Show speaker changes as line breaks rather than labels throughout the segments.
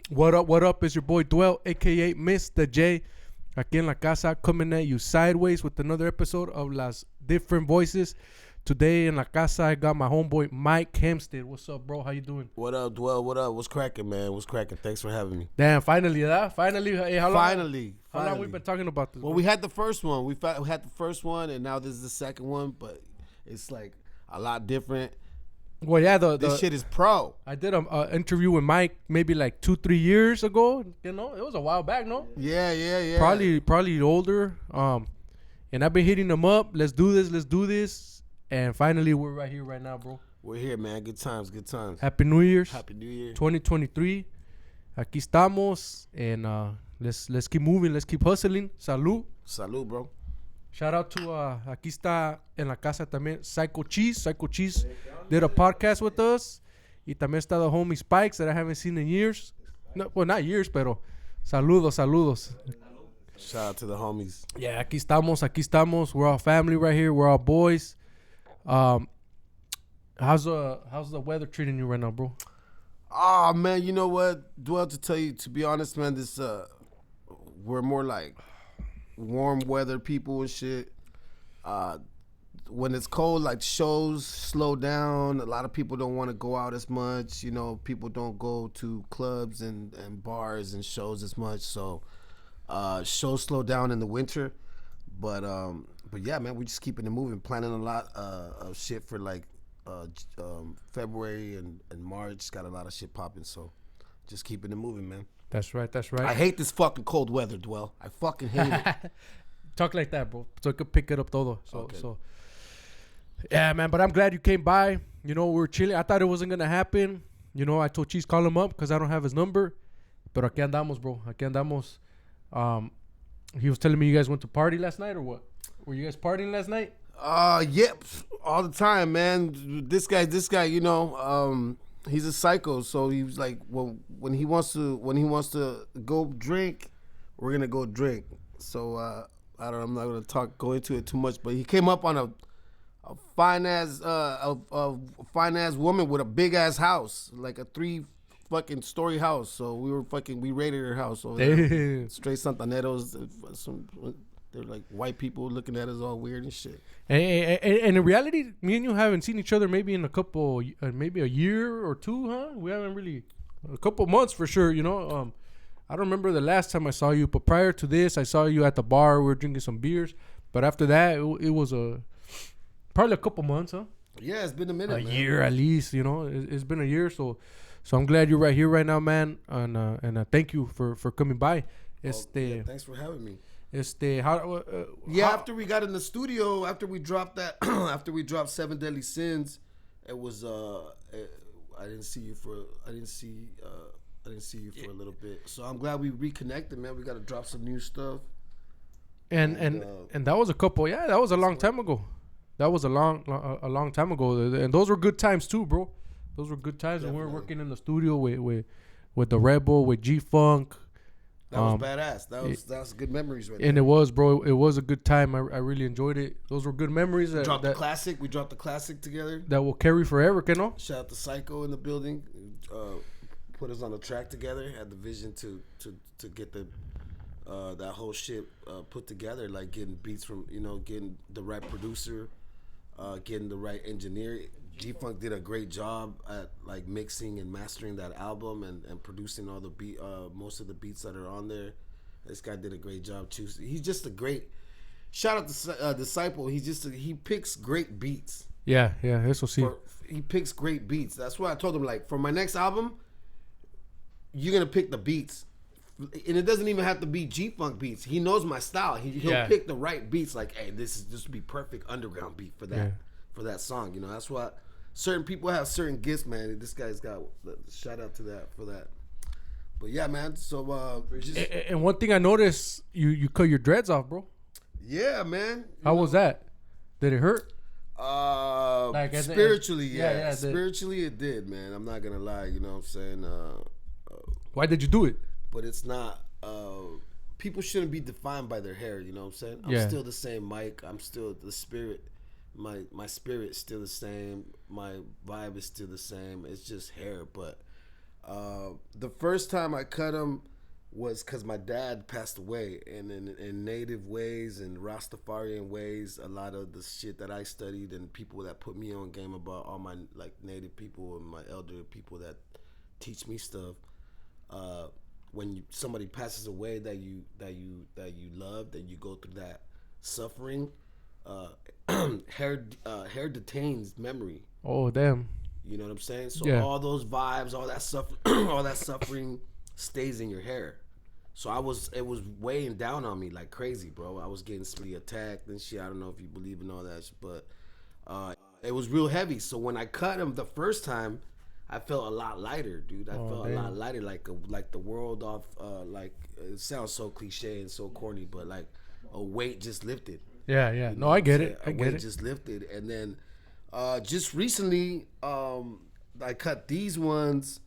What up? What up? It's your boy Dwell, aka Mr. J, aquí en la casa, coming at you sideways with another episode of Las Different Voices. Today in la casa, I got my homeboy Mike Hempstead. What's up, bro? How you doing?
What up, Dwell? What up? What's cracking, man? What's cracking? Thanks for having me.
Damn, finally, that finally. Hey, how long?
Finally.
How long we been talking about this?
Well,
bro?
we had the first one. We had the first one, and now this is the second one. But it's like a lot different.
Well, yeah,
This shit is pro.
I did an interview with Mike maybe like 2-3 years ago. You know, it was a while back, no?
Yeah.
Probably older. And I've been hitting him up. Let's do this. And finally, we're right here right now, bro.
We're here, man. Good times.
Happy New Year's.
Happy New Year.
2023. Aquí estamos. And let's keep moving. Let's keep hustling. Salud.
Salud, bro.
Shout out to aquí está en la casa también Psycho Cheese did a podcast with us. Y también está the homie Spikes that I haven't seen in years. No, well, not years, pero saludos.
Shout out to the homies.
Yeah, aquí estamos. We're all family right here. We're all boys. How's the weather treating you right now, bro?
Oh, man, you know what? Dwell, to be honest, man, this we're more like warm weather people and shit. When it's cold, like shows slow down. A lot of people don't want to go out as much. You know, people don't go to clubs and bars and shows as much. So shows slow down in the winter. But yeah, man, we just keeping it moving. Planning a lot of shit for like February and March. Got a lot of shit popping. So just keeping it moving, man.
That's right.
I hate this fucking cold weather, Dwell. I fucking hate it.
Talk like that, bro. So I could pick it up todo.
Okay.
So yeah, man. But I'm glad you came by. You know, we were chilling. I thought it wasn't gonna happen. You know, I told Cheese call him up because I don't have his number. But aquí andamos, bro. Aquí andamos. He was telling me you guys went to party last night or what? Were you guys partying last night?
Yep, all the time, man. This guy, you know, he's a psycho. So he was like, well, when he wants to go drink, we're gonna go drink. So I don't know. I'm not gonna go into it too much, but he came up on a fine ass woman with a big ass house, like a 3 fucking story house. So we raided her house over there. Straight Santaneros. They're like white people looking at us all weird and shit.
And in reality, me and you haven't seen each other maybe in a couple, maybe a year or two, huh? We haven't really, a couple months for sure, you know. I don't remember the last time I saw you, but prior to this, I saw you at the bar. We were drinking some beers. But after that, it was probably a couple months, huh?
Yeah, it's been a minute,
man. Year at least, you know. It's been a year, so I'm glad you're right here right now, man. And thank you for coming by.
Thanks for having me.
After
we got in the studio, after we dropped that, after we dropped 7 Deadly Sins, it was I didn't see you for a little bit. So I'm glad we reconnected, man. We got to drop some new stuff.
And that was that was a long time ago. That was a long time ago. And those were good times too, bro. Those were good times when we were working in the studio with the Rebel, with G-Funk.
That was badass. That was good memories right there.
And it was, bro. It was a good time. I really enjoyed it. Those were good memories.
We dropped the classic together.
That will carry forever, you know?
Shout out to Psycho in the building. Put us on the track together. Had the vision to get that whole shit put together. Like getting beats from, you know, getting the right producer, getting the right engineer. G-Funk did a great job at like mixing and mastering that album and producing all the most of the beats that are on there. This guy did a great job too. He's just a great. Shout out to Disciple. He picks great beats.
Yeah, eso sí.
He picks great beats. That's why I told him, like, for my next album, you're gonna pick the beats, and it doesn't even have to be G-Funk beats. He knows my style. He'll pick the right beats. Like, hey, this would be perfect underground beat for that. Yeah. For that song, you know, that's why certain people have certain gifts, man. This guy's got shout out to that for that. But yeah, man. So
and one thing I noticed, you cut your dreads off, bro.
Yeah, man.
How was that? Did it hurt?
Spiritually, yeah. Spiritually, it did, man. I'm not gonna lie. You know what I'm saying?
Why did you do it?
But it's not. People shouldn't be defined by their hair. You know what I'm saying? I'm still the same Mike. I'm still the spirit. My spirit's still the same. My vibe is still the same. It's just hair, but The first time I cut them was because my dad passed away, and in native ways and rastafarian ways, a lot of the shit that I studied and people that put me on game about all my like native people and my elder people that teach me stuff. When somebody passes away that you loved, and you go through that suffering, hair detains memory.
Oh damn.
You know what I'm saying? So
Yeah.
all those vibes, all that suffering stays in your hair. So it was weighing down on me like crazy, bro. I was getting spiritually attacked and shit. I don't know if you believe in all that shit, but it was real heavy. So when I cut him the first time, I felt a lot lighter, dude. I felt a lot lighter, like the world off. Like it sounds so cliche and so corny, but like a weight just lifted.
Yeah.
You know
No, I get
what I'm
it.
saying?
I get it.
Just lifted, and then just recently, I cut these ones.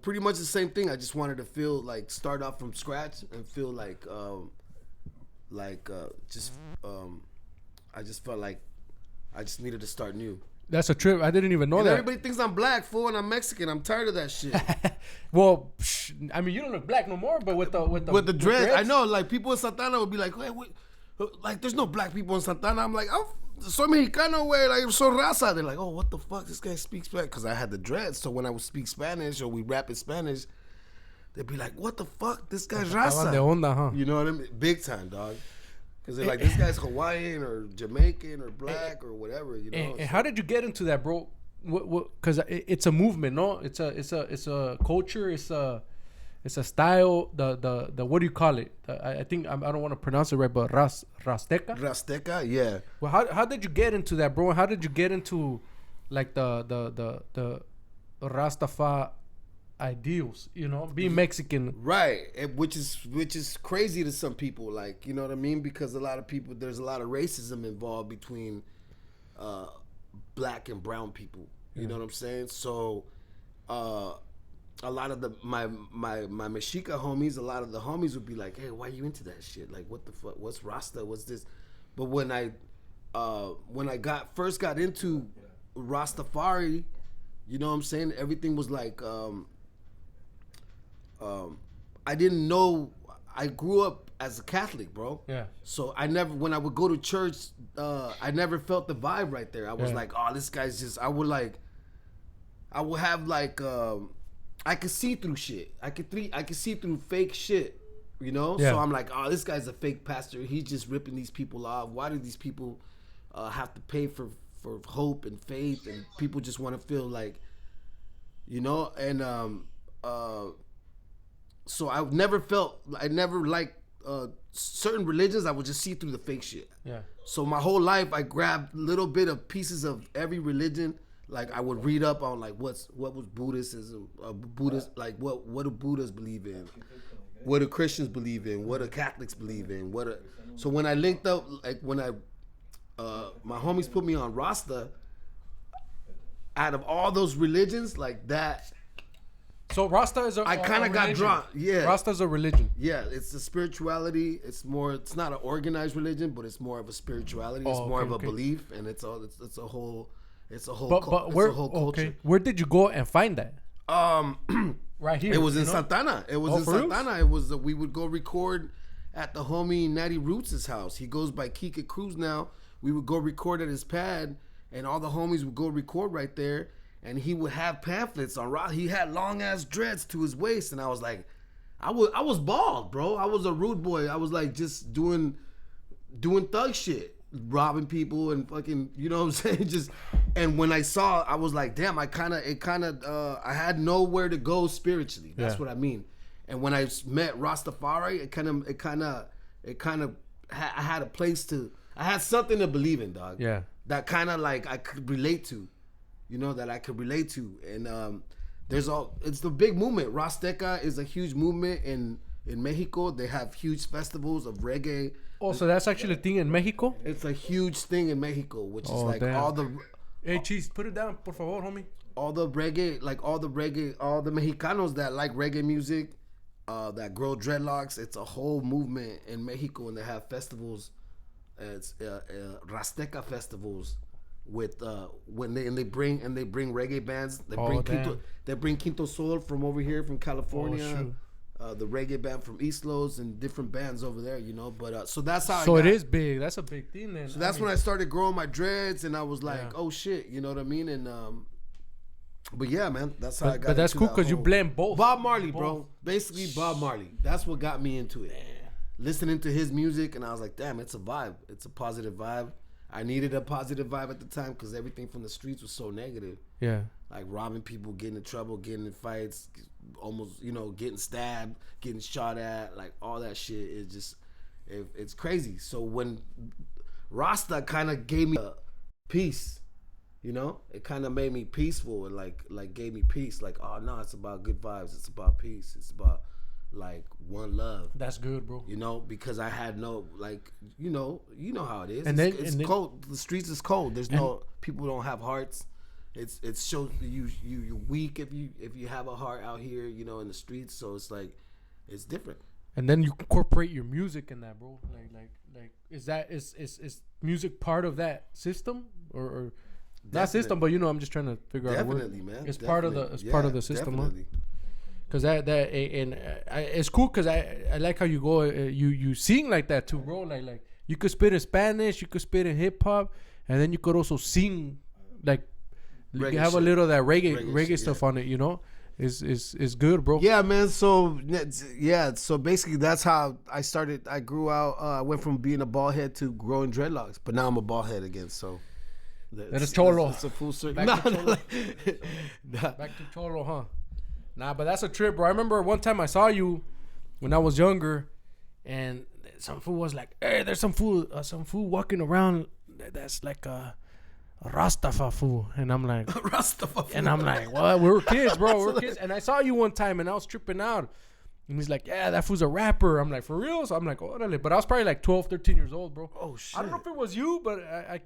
Pretty much the same thing. I just wanted to feel like start off from scratch and feel like I just felt like I just needed to start new.
That's a trip. I didn't even know
And
that.
everybody thinks I'm black, fool, and I'm Mexican. I'm tired of that shit.
Well, I mean, you don't look black no more, but with the
dreads, I know. Like people in Santana would be like, "Wait, like there's no black people in Santana." I'm like, soy mexicano, way, like soy raza. They're like, "Oh, what the fuck? This guy speaks Spanish," because I had the dreads. So when I would speak Spanish or we rap in Spanish, they'd be like, "What the fuck? This guy's raza."
De onda, huh?
You know what I mean? Big time, dog. Because they're like, this guy's Hawaiian or Jamaican or black or whatever, you know.
And how did you get into that, bro? Because it's a movement, no? It's a culture. It's a style. The what do you call it? I think I don't want to pronounce it right, but razteca.
Razteca, yeah.
Well, how did you get into that, bro? How did you get into like the Rastafari ideals? You know, being Mexican.
Right, which is crazy to some people, like, you know what I mean, because a lot of people, there's a lot of racism involved between black and brown people, you know what I'm saying. So a lot of my Mexica homies, a lot of the homies would be like, "Hey, why are you into that shit? Like, what the fuck, what's rasta, what's this?" But when I first got into Rastafari, you know what I'm saying, everything was like I didn't know. I grew up as a Catholic, bro.
Yeah.
So when I would go to church, I never felt the vibe right there. I was like, "Oh, this guy's just." I would have like, I could see through shit. I could see through fake shit, you know.
Yeah.
So I'm like, "Oh, this guy's a fake pastor. He's just ripping these people off. Why do these people have to pay for hope and faith? And people just want to feel like, you know." And so I never liked certain religions. I would just see through the fake shit.
Yeah.
So my whole life, I grabbed little bit of pieces of every religion. Like I would read up on like what was Buddhism, like what do Buddhists believe in, what do Christians believe in, what do Catholics believe in, so when I linked up, like when my homies put me on Rasta, out of all those religions, like that.
So Rasta is
I kind of got drawn. Yeah.
Rasta is a religion.
Yeah, it's a spirituality. It's not an organized religion, but it's more of a spirituality. It's more of a belief, and it's a whole culture.
Where did you go and find that? Right here.
It was in Santana. It was in Santana. It was we would go record at the homie Natty Roots' house. He goes by Kika Cruz now. We would go record at his pad, and all the homies would go record right there. And he would have pamphlets on rock. He had long ass dreads to his waist, and I was like, I was bald, bro. I was a rude boy. I was like just doing thug shit, robbing people and fucking, you know what I'm saying? And when I saw, I was like, damn, I had nowhere to go spiritually. That's what I mean. And when I met Rastafari, I had a place I had something to believe in, dog.
Yeah.
That kind of like I could relate to. You know, that I could relate to. And it's the big movement. Razteca is a huge movement in Mexico. They have huge festivals of reggae.
Oh, so that's actually a thing in Mexico?
It's a huge thing in Mexico, which is like
damn.
all the...
Hey, Cheese, put it down, por favor, homie.
All the Mexicanos that like reggae music, that grow dreadlocks. It's a whole movement in Mexico, and they have festivals. It's Razteca festivals, with when they bring reggae bands. They bring Quinto Sol from over here from California. The reggae band from East Los and different bands over there, you know. But so that's how.
So it is big. That's a big thing then.
So that's when I started growing my dreads, and I was like, oh shit, you know what I mean? And but yeah, man, that's how I got.
But that's cool because you blend both.
Bob Marley, bro. Basically, Bob Marley. That's what got me into it. Listening to his music, and I was like, damn, it's a vibe. It's a positive vibe. I needed a positive vibe at the time because everything from the streets was so negative. Yeah. Like robbing people, getting in trouble, getting in fights, almost, you know, getting stabbed, getting shot at, like all that shit is just, it's crazy. So when Rasta kind of gave me peace, you know, it kind of made me peaceful and like gave me peace. Like, oh no, it's about good vibes. It's about peace. It's about like one love.
That's good, bro.
You know, because I had no, like, you know how it is.
And
it's cold. The streets is cold. There's no, people don't have hearts. It shows you're weak if you have a heart out here, you know, in the streets. So it's like, it's different.
And then you incorporate your music in that, bro. Like is music part of that system or not system? But you know, I'm just trying to figure out.
Definitely, man.
It's part of the system, definitely. Cause it's cool. Cause I like how you go. You sing like that too, bro. Like you could spit in Spanish, you could spit in hip hop, and then you could also sing like. Reggae you have shit. A little of that reggae stuff on it, you know. Is good, bro.
Yeah, man. So basically that's how I started. I grew out. I went from being a bald head to growing dreadlocks, but now I'm a bald head again. So
that is cholo.
It's a full circle.
Back to cholo, huh? Nah, but that's a trip, bro. I remember one time I saw you when I was younger, and some fool was like, "Hey, there's some fool walking around that's like a rasta fool," and I'm like,
"Rastafarian,"
and I'm like, "What? We were kids, bro. We were kids." And I saw you one time, and I was tripping out. And he's like, "Yeah, that fool's a rapper." I'm like, "For real?" So I'm like, "Oh, really?" But I was probably like 12, 13 years old, bro.
Oh shit!
I don't know if it was you, but I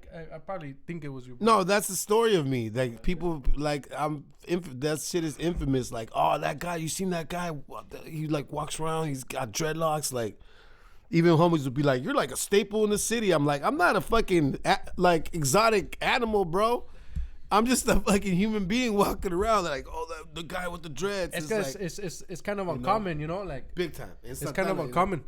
probably think it was you. Bro.
No, that's the story of me. Like people, like that shit is infamous. Like, oh, that guy, you seen that guy? He like walks around. He's got dreadlocks. Like, even homies would be like, "You're like a staple in the city." I'm like, I'm not a fucking like exotic animal, bro. I'm just a fucking human being walking around like, oh, the guy with the dreads.
It's kind of uncommon, you know, like
big time.
It's kind of uncommon.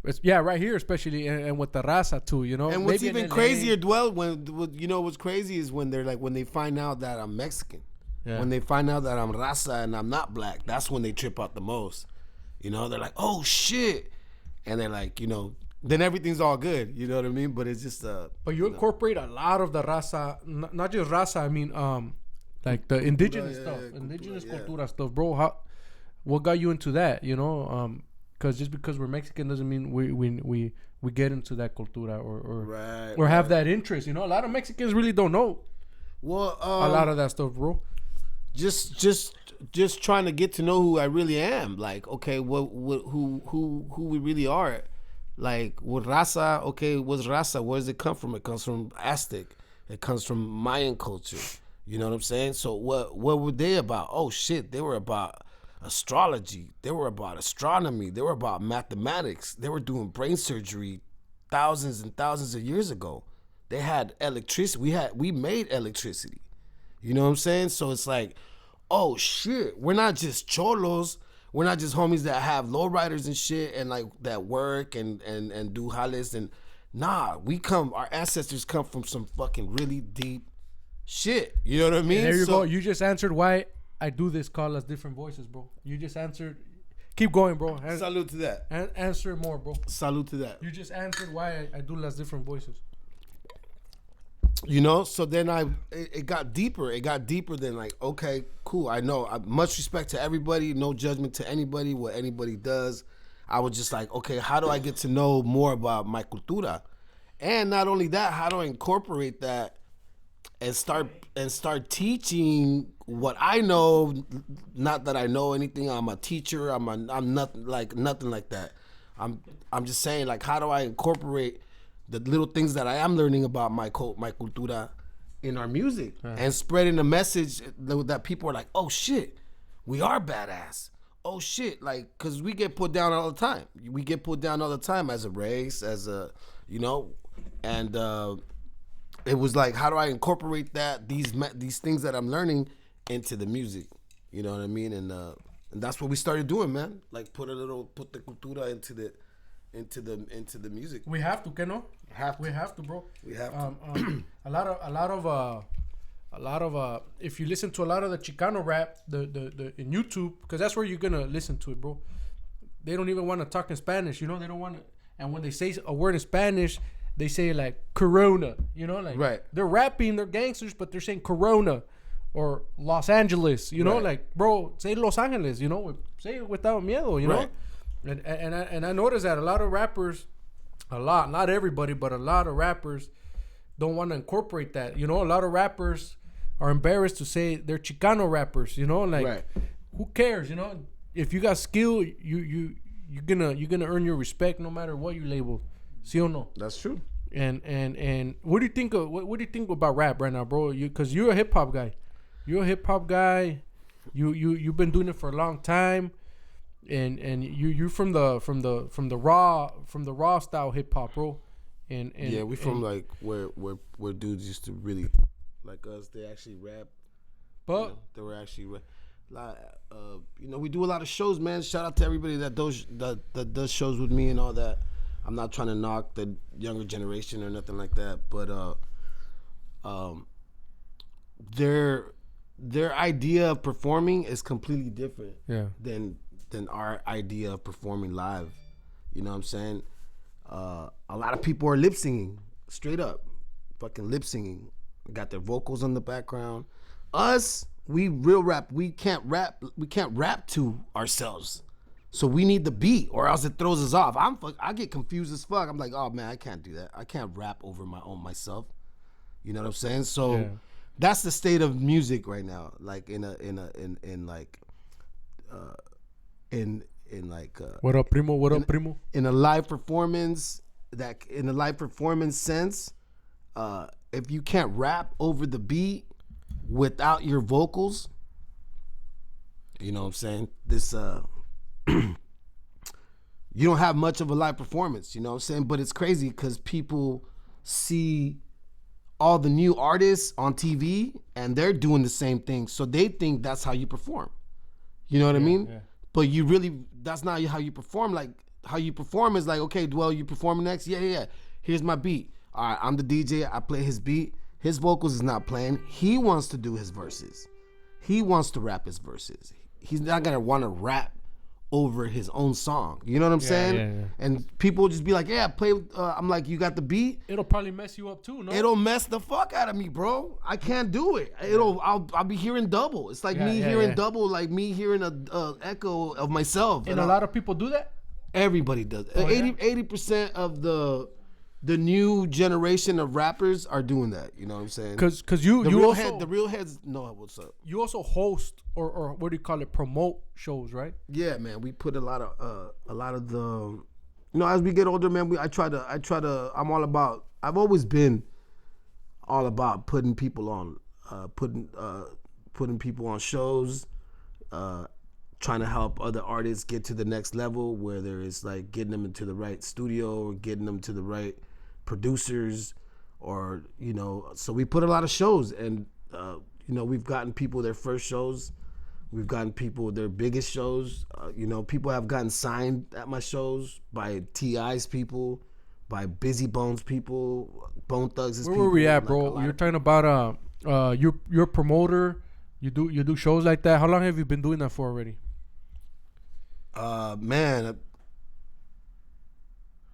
It's, right here, especially, and with the raza too, you know.
And what's even crazier, you know what's crazy is when they're like, when they find out that I'm Mexican, when they find out that I'm rasta and I'm not black, that's when they trip out the most. You know, they're like, oh shit, and they're like, you know. Then everything's all good, you know what I mean? But it's just
But you incorporate a lot of the raza, not just raza. I mean, like the indigenous stuff, indigenous cultura stuff, bro. What got you into that? You know, because just because we're Mexican doesn't mean we get into that cultura or have that interest. You know, a lot of Mexicans really don't know.
Well,
a lot of that stuff, bro.
Just trying to get to know who I really am. Like, okay, who we really are. Like with raza, okay, what's raza? Where does it come from? It comes from Aztec. It comes from Mayan culture. You know what I'm saying? So what were they about? Oh shit, they were about astrology. They were about astronomy. They were about mathematics. They were doing brain surgery thousands and thousands of years ago. They had electricity. We made electricity. You know what I'm saying? So it's like, oh shit, we're not just cholos. We're not just homies that have lowriders and shit and like that work and do jales and nah, our ancestors come from some fucking really deep shit. You know what I mean?
And there you go. You just answered why I do this call as different voices, bro. You just answered. Keep going, bro.
Salute to that.
And answer more, bro.
Salute to that.
You just answered why I do less different voices.
You know, so then it got deeper. It got deeper than like, okay, cool. I know. Much respect to everybody. No judgment to anybody, what anybody does. I was just like, okay, how do I get to know more about my cultura? And not only that, how do I incorporate that and start teaching what I know? Not that I know anything. I'm a teacher. I'm nothing like that. I'm just saying, like, how do I incorporate the little things that I am learning about my cultura in our music and spreading the message that people are like, oh shit, we are badass. Oh shit, like, cause we get put down all the time. We get put down all the time as a race, as a, you know, and it was like, how do I incorporate these things that I'm learning into the music? You know what I mean? And that's what we started doing, man. Like put the cultura into the music.
We have to, Keno. We have to, bro.
We have to.
A lot of if you listen to a lot of the Chicano rap, the in YouTube, because that's where you're gonna listen to it, bro. They don't even want to talk in Spanish, you know. They don't want to, and when they say a word in Spanish, they say like Corona, you know, like
right.
They're rapping, they're gangsters, but they're saying Corona or Los Angeles, you know,
right.
Like, bro, say Los Angeles, you know, say it without miedo, you know. And I noticed that a lot of rappers, not everybody, but a lot of rappers don't want to incorporate that, you know. A lot of rappers are embarrassed to say they're Chicano rappers, you know, like
right.
Who cares, you know? If you got skill, you're gonna earn your respect no matter what you label. See or no?
That's true.
And what do you think of what do you think about rap right now, bro? Because you're a hip hop guy. You're a hip hop guy. You've been doing it for a long time, and you're from the raw style hip hop, bro. And
yeah, we from like where dudes used to really like us. They actually rap.
But
they were actually like we do a lot of shows, man. Shout out to everybody that does shows with me and all that. I'm not trying to knock the younger generation or nothing like that, but their idea of performing is completely different than our idea of performing live. You know what I'm saying? A lot of people are lip singing, straight up, fucking lip singing. Got their vocals on the background. Us, we real rap. We can't rap to ourselves. So we need the beat, or else it throws us off. I get confused as fuck. I'm like, oh man, I can't do that. I can't rap over myself. You know what I'm saying? So that's the state of music right now. Like in
what up, primo? What up, primo?
In a live performance, sense, if you can't rap over the beat without your vocals, you know what I'm saying? This you don't have much of a live performance, you know what I'm saying? But it's crazy because people see all the new artists on TV and they're doing the same thing, so they think that's how you perform. You know what I mean? Yeah. But that's not how you perform. Like, how you perform is like, okay, well, you performing next? Yeah. Here's my beat. All right, I'm the DJ. I play his beat. His vocals is not playing. He wants to do his verses. He wants to rap his verses. He's not going to want to rap over his own song. You know what I'm saying? Yeah. And people just be like, yeah, play. I'm like, you got the beat?
It'll probably mess you up too, no?
It'll mess the fuck out of me, bro. I can't do it. I'll be hearing double. It's like me hearing double, like me hearing a echo of myself.
And a lot of people do that?
Everybody does. 80% of the new generation of rappers are doing that. You know what I'm saying?
Because
the real heads know what's up.
You also host or what do you call it? Promote shows, right?
Yeah, man. We put a lot of the, as we get older, man. I'm all about. I've always been all about putting people on, putting people on shows, trying to help other artists get to the next level, whether it's like getting them into the right studio or getting them to the right producers, or so we put a lot of shows, and we've gotten people their first shows, we've gotten people their biggest shows. People have gotten signed at my shows by T.I.'s people, by Busy Bones people, Bone Thugs' people.
Where were we at, bro? You're talking about you're a promoter. You do shows like that. How long have you been doing that for already?
Man,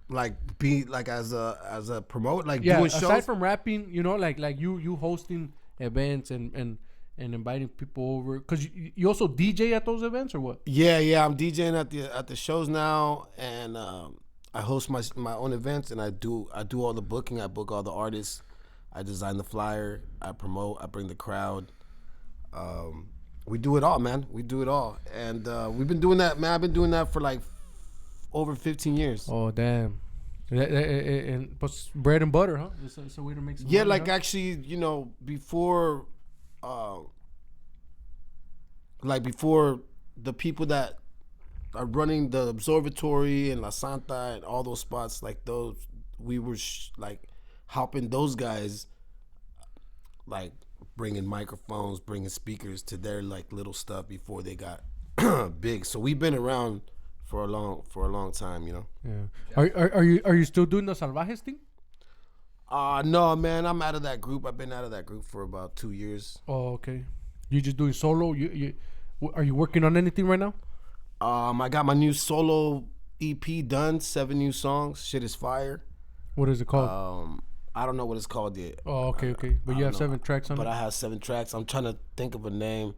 as a promoter, like doing shows.
Aside from rapping, like you hosting events and inviting people over, because you also DJ at those events, or what?
Yeah, I'm DJing at the shows now, and I host my own events, and I do all the booking. I book all the artists. I design the flyer. I promote. I bring the crowd. We do it all, man. We do it all. And we've been doing that, man. I've been doing that for like over 15 years.
Oh, damn. And bread and butter, huh? It's a way to make some money,
like,
huh?
actually, before the people that are running the observatory and La Santa and all those spots, like those, we were like helping those guys like bringing microphones, bringing speakers to their like little stuff before they got big. So we've been around for a long time, you know.
Yeah. Are you still doing the Salvajes thing?
No, man, I'm out of that group. I've been out of that group for about 2 years.
Oh, okay. You just doing solo? Are you working on anything right now?
I got my new solo EP done, 7 new songs. Shit is fire.
What is it called?
I don't know what it's called yet.
Oh, okay. But you have 7 tracks on it?
But I have 7 tracks. I'm trying to think of a name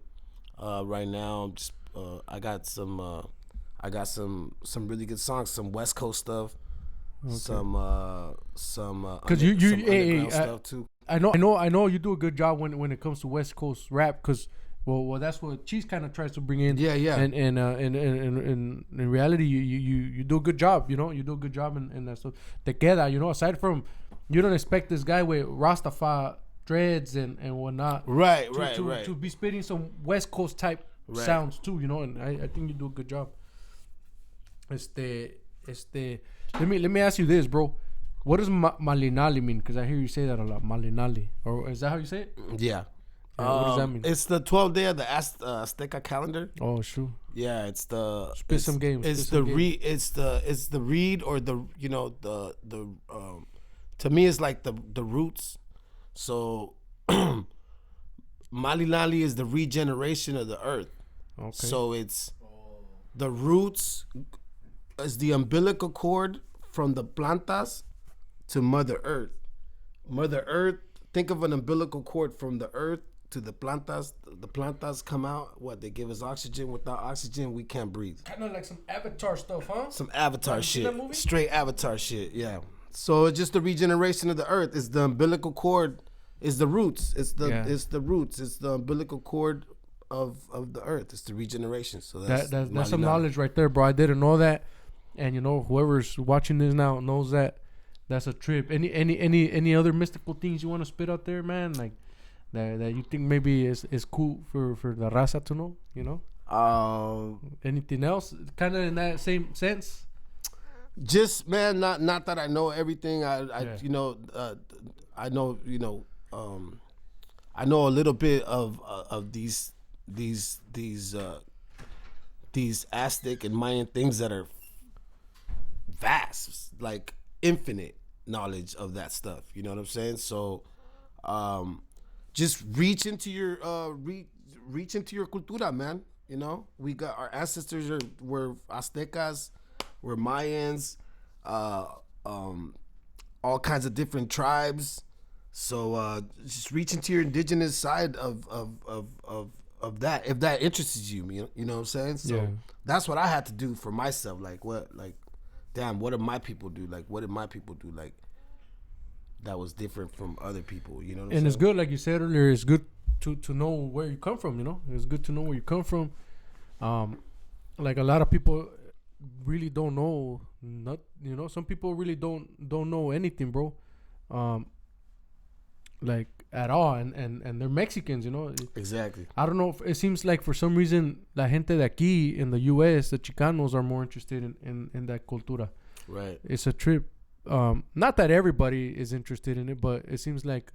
right now. I'm just I got some really good songs, some West Coast stuff,
okay.
some
because you
underground stuff too.
I know you do a good job when it comes to West Coast rap, because well that's what Cheese kind of tries to bring in.
Yeah.
And in reality you do a good job, you know. You do a good job in that stuff. Te queda, you know, aside from, you don't expect this guy with Rastafari dreads and whatnot.
Right.
To be spitting some West Coast type sounds too, you know, and I think you do a good job. Let me ask you this, bro. What does Malinali mean? Because I hear you say that a lot. Malinali, or is that how you say it?
Yeah.
What does that mean?
It's the 12th day of the Azteca calendar.
Oh, sure.
Yeah, it's the
Spit some games.
It's the reed, or the, you know, the to me it's like the roots. So Malinali is the regeneration of the earth.
Okay.
So it's the roots is the umbilical cord from the plantas to Mother Earth. Mother Earth, think of an umbilical cord from the earth to the plantas. The plantas come out, they give us oxygen. Without oxygen, we can't breathe.
Kind of like some Avatar stuff, huh?
Some Avatar shit. Straight Avatar shit, yeah. So it's just the regeneration of the earth. It's the umbilical cord, is the roots. It's the roots. It's the umbilical cord of the earth. It's the regeneration. So that's
some knowledge right there, bro. I didn't know that. And you know, whoever's watching this now knows that. That's a trip. Any other mystical things you want to spit out there, man? Like that you think maybe is cool for the raza to know, you know? Anything else kind of in that same sense?
Just, man, not that I know everything. You know, I know, you know, I know a little bit of these Aztec and Mayan things that are vast, like infinite knowledge of that stuff. You know what I'm saying? So, just reach into your cultura, man. You know, we got our ancestors were Aztecas, were Mayans, all kinds of different tribes. So just reach into your indigenous side of that, if that interests you. You know what I'm saying? So that's what I had to do for myself. Damn, what did my people do? Like, what did my people do? Like, that was different from other people. You know what I'm saying?
And it's good, like you said earlier, it's good to know where you come from, you know? It's good to know where you come from. Like, a lot of people really don't know, you know, some people really don't know anything, bro. Like, at all. And they're Mexicans, you know?
Exactly.
I don't know. It seems like for some reason, la gente de aquí in the U.S., the Chicanos are more interested in that cultura.
Right.
It's a trip. Not that everybody is interested in it, but it seems like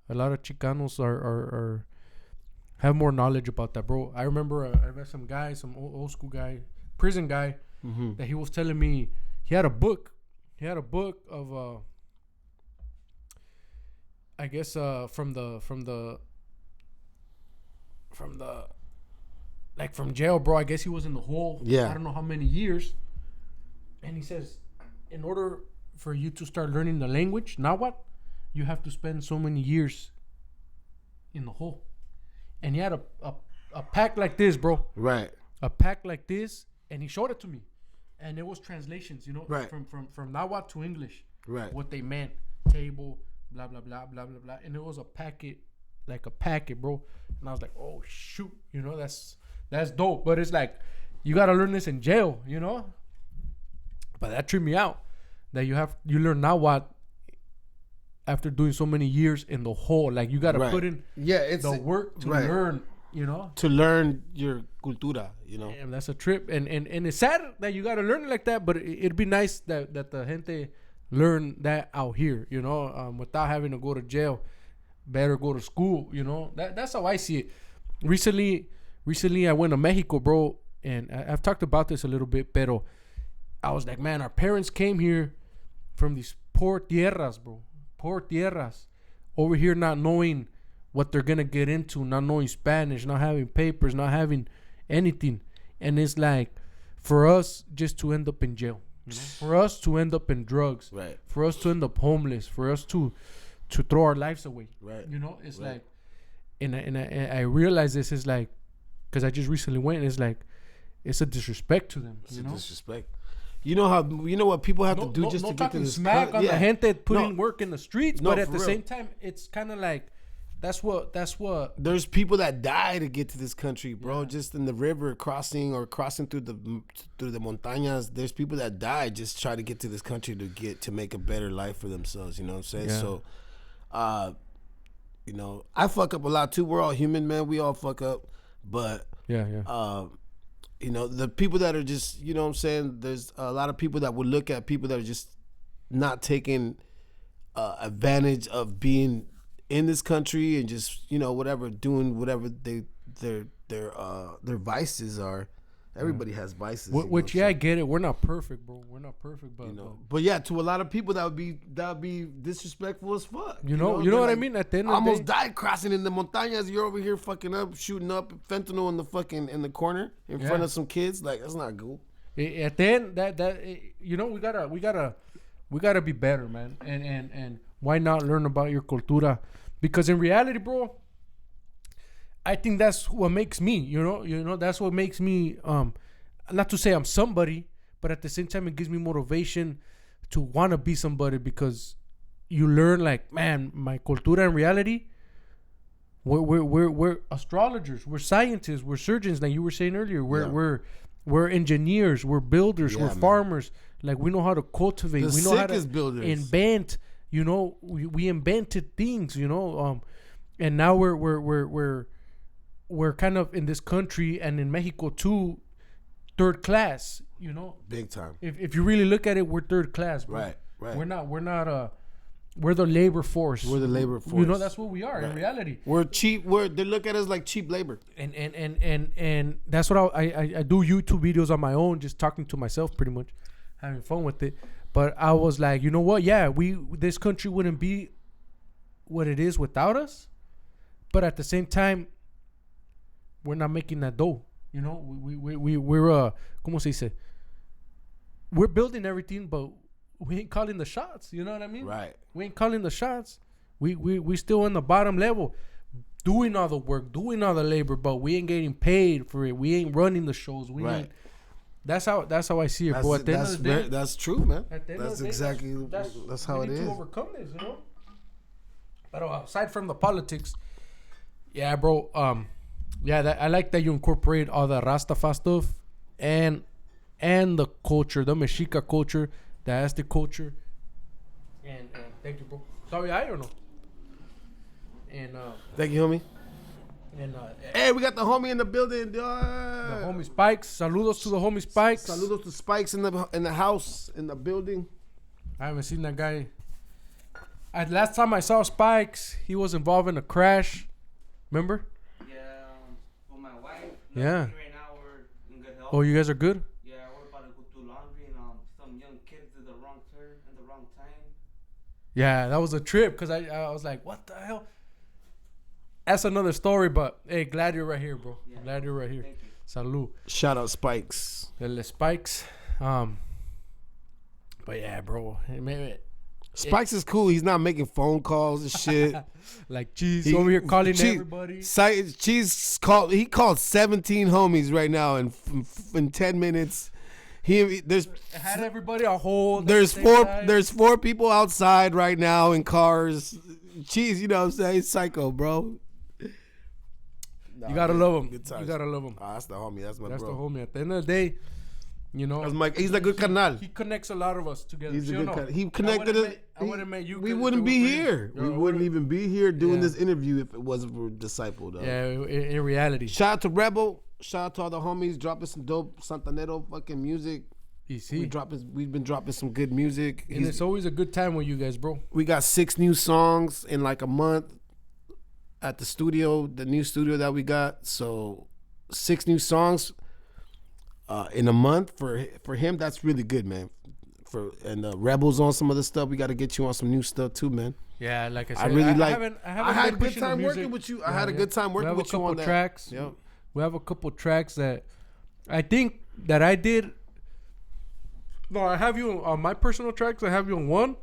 a lot of Chicanos are have more knowledge about that, bro. I remember I met some guy, some old school guy, prison guy, that he was telling me he had a book. He had a book of I guess from jail, bro. I guess he was in the hole.
Yeah.
I don't know how many years. And he says, in order for you to start learning the language, Nahuatl, you have to spend so many years in the hole. And he had a pack like this, bro.
Right.
A pack like this, and he showed it to me. And it was translations, you know,
right.
from Nahuatl to English.
Right.
What they meant, table, blah, blah, blah, blah, blah, blah. And it was a packet, bro. And I was like, oh, shoot. You know, that's dope. But it's like, you got to learn this in jail, you know? But that tripped me out. That you learn Nahuatl after doing so many years in the hole. Like, you got to put in the work to learn, you know?
To learn your cultura, you know?
And that's a trip. And it's sad that you got to learn it like that, but it'd be nice that the gente learn that out here, you know, without having to go to jail. better go to school. You know, that's how I see it. Recently I went to Mexico, bro, and I've talked about this a little bit, pero I was like, man, our parents came here from these poor tierras, bro. Poor tierras. Over here not knowing what they're going to get into, not knowing Spanish, not having papers, not having anything. And it's like, for us just to end up in jail. You know? For us to end up in drugs.
Right.
For us to end up homeless. For us to throw our lives away.
Right.
You know, it's
right.
like, and I realize this is like, because I just recently went, and it's like, it's a disrespect to them.
It's
you
a
know?
disrespect. You know what people have to do just to get to this.
Smack on the gente putting work in the streets, but at the
real.
same time, it's kind of like that's what.
There's people that die to get to this country, bro. Yeah. Just in the river crossing through the montañas. There's people that die just try to get to this country to make a better life for themselves. You know what I'm saying?
Yeah.
So, you know, I fuck up a lot too. We're all human, man. We all fuck up, but you know, the people that are just, you know what I'm saying, there's a lot of people that would look at people that are just not taking advantage of being in this country and just, you know, doing whatever their vices are. Everybody has vices.
Which I get it. We're not perfect, bro. We're not perfect, but
you know. But yeah, to a lot of people that would be disrespectful as fuck.
You know what like, I mean? At the end of the day,
almost died crossing in the montañas. You're over here fucking up, shooting up fentanyl in the corner in front of some kids. Like, that's not cool.
At the end, that you know, we gotta be better, man. And why not learn about your cultura? Because in reality, bro, I think that's what makes me, you know, that's what makes me, not to say I'm somebody, but at the same time, it gives me motivation to want to be somebody, because you learn, like, man, my cultura in reality, we're astrologers, we're scientists, we're surgeons, like you were saying earlier, we're engineers, we're builders, we're farmers, like, we know how to cultivate, we know how to invent, you know, we invented things, you know, and now we're kind of in this country and in Mexico too, third class, you know.
Big time. If
you really look at it, we're third class, bro.
Right.
We're the labor force.
We're the labor force.
You know, that's what we are in reality.
We're cheap. They look at us like cheap labor.
And that's what I do YouTube videos on my own, just talking to myself, pretty much, having fun with it. But I was like, you know what? Yeah, this country wouldn't be what it is without us. But at the same time, we're not making that dough, you know. We're ¿cómo se dice? We're building everything, but we ain't calling the shots. You know what I mean?
Right.
We ain't calling the shots. We still on the bottom level, doing all the work, doing all the labor, but we ain't getting paid for it. We ain't running the shows. We ain't. That's how I see it. But at the end of the day,
that's true, man.
That's
exactly that's how it is.
We need to overcome this, you know. But aside from the politics, yeah, bro. I like that you incorporate all the Rastafari stuff and the culture, the Mexica culture, the Aztec culture. And thank you, bro. Sorry, I don't know. And
thank you, homie.
And
hey, we got the homie in the building.
The homie Spikes. Saludos to the homie Spikes.
Saludos to Spikes in the house, in the building.
I haven't seen that guy. Last time I saw Spikes, he was involved in a crash. Remember? Yeah.
Right now we're in good health.
Oh, you guys are good?
Yeah, we're about to go do laundry and some young kids did the wrong turn at the wrong time.
Yeah, that was a trip because I was like, what the hell? That's another story, but hey, glad you're right here, bro. Yeah. Glad you're right here.
Thank you.
Salud. Shout out Spikes.
The Spikes. But yeah, bro.
Spikes is cool. He's not making phone calls and shit.
Like Cheese over here calling everybody.
Cheese called 17 homies right now in 10 minutes. There's
had everybody a hold.
There's four people outside right now in cars. Cheese, you know what I'm saying? He's psycho, bro.
You gotta love him. You gotta love him.
That's the homie. That's bro.
That's the homie. At the end of the day, you know,
he's a good carnal.
He connects a lot of us together.
He's a good carnal. He connected us.
I would have met you.
We wouldn't be here. We wouldn't even be here doing this interview if it wasn't for Disciple, though.
Yeah, in reality.
Shout out to Rebel. Shout out to all the homies dropping some dope Santanero fucking music. We've been dropping some good music.
And it's always a good time with you guys, bro.
We got 6 new songs in like a month. at the studio, the new studio that we got. So 6 new songs in a month for him. That's really good, man. And Rebels on some other stuff. We got to get you on some new stuff too, man.
Yeah, like I said,
I really like.
I had
a good time working with you. I had a good time working with you on that.
Tracks.
Yep.
We have a couple tracks that I think that I did. No, I have you on my personal tracks. I have you on one,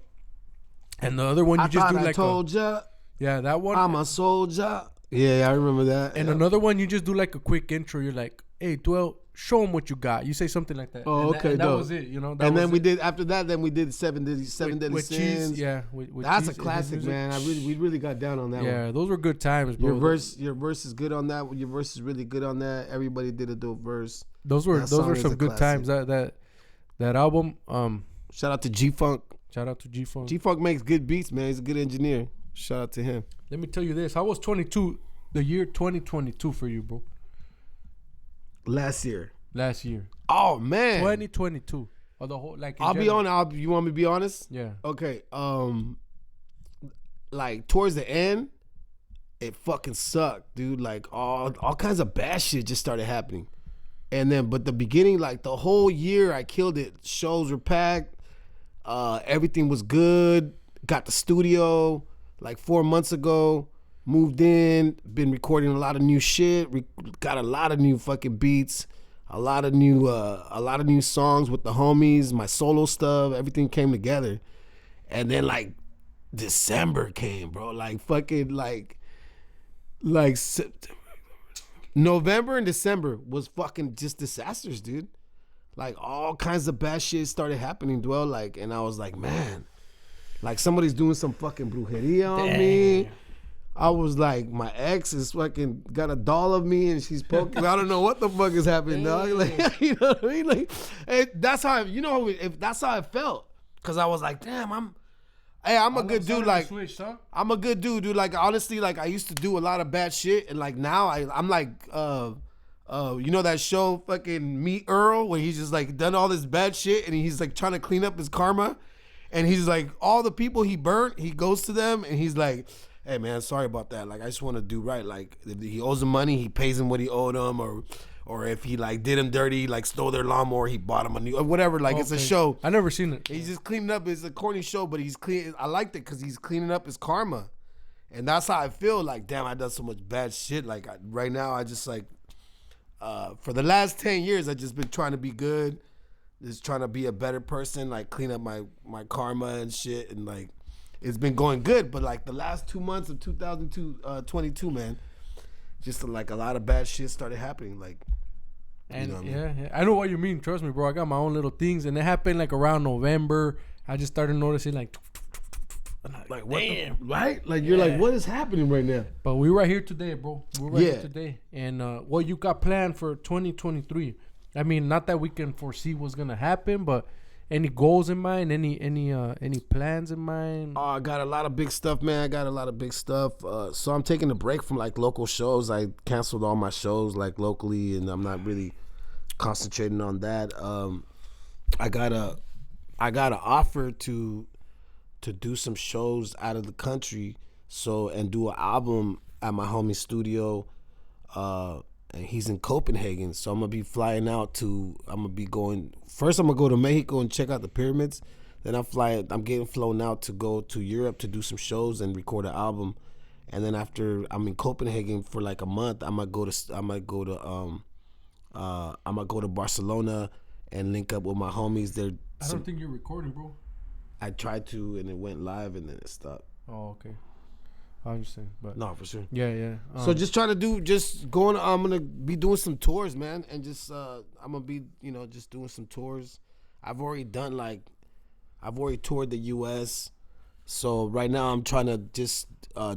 and the other one you just do like. I
told ya.
Yeah, that one.
I'm a soldier. Yeah, I remember that.
And another one, you just do like a quick intro. You're like, "Hey, Dwell, show them what you got." You say something like that.
Oh,
and
okay,
that was it. You know.
And then we did after that. Then we did seven deadly
with
sins.
Cheese, yeah, with
that's
Cheese
a classic, man. We really got down on that one.
Yeah, those were good times, bro.
Your verse is good on that. Your verse is really good on that. Everybody did a dope verse.
Those were some good times. That album.
Shout out to G-Funk.
Shout out to G-Funk.
G-Funk makes good beats, man. He's a good engineer. Shout out to him.
Let me tell you this. I was 22, the year 2022 for you, bro.
Last year. Oh, man.
2022. Or the whole, like,
I'll be honest. You want me to be honest?
Yeah.
Okay. Like, towards the end, it fucking sucked, dude. Like, all kinds of bad shit just started happening. And then, but the beginning, like, the whole year, I killed it. Shows were packed. Everything was good. Got the studio like 4 months ago. Moved in. Been recording a lot of new shit. Got a lot of new fucking beats. A lot of new songs with the homies. My solo stuff. Everything came together. And then like December came, bro. Like fucking like November and December was fucking just disasters, dude. Like all kinds of bad shit started happening, Dwell. Like, and I was like, man, like somebody's doing some fucking brujeria on me. I was like, my ex is fucking got a doll of me and she's poking. I don't know what the fuck is happening, dog. Like, you know what I mean? Like, that's how that's how I felt. Cause I was like, damn, I'm a good dude. Like, I'm a good dude. Like, honestly, like I used to do a lot of bad shit, and like now I'm like, you know that show fucking Meet Earl, where he's just like done all this bad shit, and he's like trying to clean up his karma, and he's like all the people he burnt, he goes to them, and he's like, hey man, sorry about that. Like I just want to do right. Like if he owes him money, he pays him what he owed him, or if he like did him dirty, like stole their lawnmower, he bought him a new, or whatever. Like it's a show.
I never seen it.
He's just cleaning up. It's a corny show, but he's clean. I liked it because he's cleaning up his karma, and that's how I feel. Like damn, I done so much bad shit. Like right now, I just like, for the last 10 years, I just been trying to be good, just trying to be a better person, like clean up my karma and shit, and like it's been going good. But like the last 2 months of 2022, man, just like a lot of bad shit started happening. Like.
And
you know what
yeah, I know what you mean. Trust me, bro. I got my own little things, and it happened like around November. I just started noticing like
what damn, right? Like you're like, what is happening right now?
But we're right here today, bro. We're right here today, and what you got planned for 2023? I mean, not that we can foresee what's gonna happen, but any goals in mind? Any plans in mind?
Oh, I got a lot of big stuff, man. I got a lot of big stuff. So I'm taking a break from like local shows. I canceled all my shows like locally, and I'm not really concentrating on that. I got an offer to do some shows out of the country, and do an album at my homie's studio. And he's in Copenhagen, so I'm gonna be flying out I'm gonna go to Mexico and check out the pyramids. Then I'm getting flown out to go to Europe to do some shows and record an album. And then after I'm in Copenhagen for like a month, I'm gonna go to Barcelona and link up with my homies.
I don't think you're recording, bro.
I tried to, and it went live, and then it stopped.
Oh, okay. I understand, but
no, for sure.
Yeah.
So just trying to I'm gonna be doing some tours, man, and just I'm gonna be just doing some tours. I've already toured the U.S. So right now I'm trying to just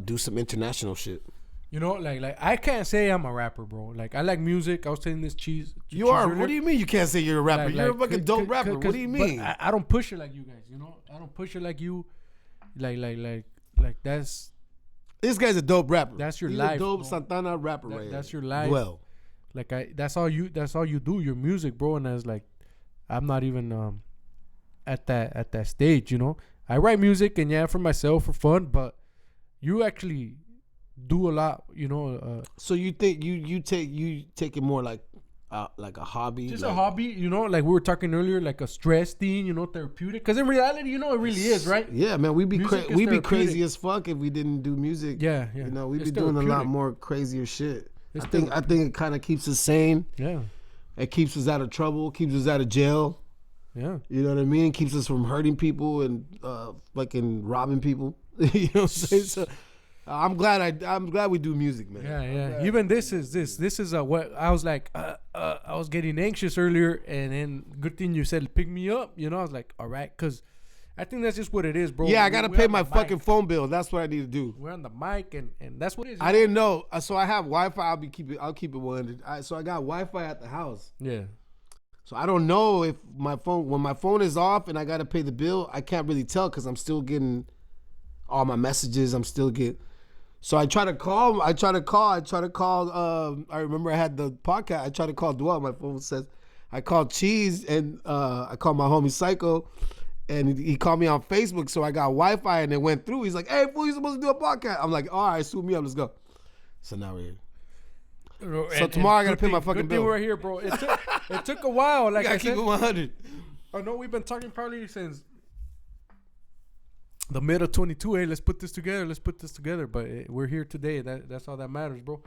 do some international shit.
You know, like I can't say I'm a rapper, bro. Like I like music. I was telling this cheese.
You are. What do you mean you can't say you're a rapper? You're a fucking dope rapper. What do you mean?
I don't push it like you guys. You know, I don't push it like you. Like that's.
This guy's a dope rapper.
That's your
He's
life.
A dope
bro.
Santana rapper, right?
That's your life.
Well,
like that's all you do. Your music, bro. And that's like, I'm not even at that stage. You know, I write music and for myself for fun, but you actually do a lot, you know.
So you think you take it more like a hobby?
Just
like,
a hobby, you know, like we were talking earlier, like a stress thing, you know, therapeutic. Because in reality, you know, it really is, right?
Yeah, man, we'd be
Music
crazy as fuck if we didn't do music.
Yeah.
You know, we'd
It's
be doing a lot
therapeutic.
more crazier shit.
It's
I think it kind of keeps us sane.
Yeah.
It keeps us out of trouble. Keeps us out of jail.
Yeah.
You know what I mean? Keeps us from hurting people and fucking robbing people. You know what I'm saying? So, I'm glad we do music, man.
Yeah. Even this is what I was like. I was getting anxious earlier, and then good thing you said pick me up. You know, I was like, all right, because I think that's just what it is, bro.
Yeah, I gotta
We're
pay
on
my
the
fucking
mic.
phone bill. That's what I need to do.
We're on the mic, and that's what it is.
I didn't know. So I have Wi-Fi. I'll keep it 100. So I got Wi-Fi at the house.
Yeah.
So I don't know if when my phone is off and I gotta pay the bill, I can't really tell because I'm still getting all my messages. I'm still getting. So I try to call. I remember I had the podcast. I tried to call Dwell. My phone says I called Cheese and I called my homie Psycho, and he called me on Facebook. So I got Wi-Fi and it went through. He's like, "Hey, fool, you supposed to do a podcast?" I'm like, "All right, suit me up. Let's go." So now we're here. So tomorrow I gotta pay my fucking bill.
We're here, bro. It took a while. Like
I
I
keep
said,
it 100.
I know we've been talking probably since the mid of 22. Hey, let's put this together. But we're here today. That's all that matters, bro.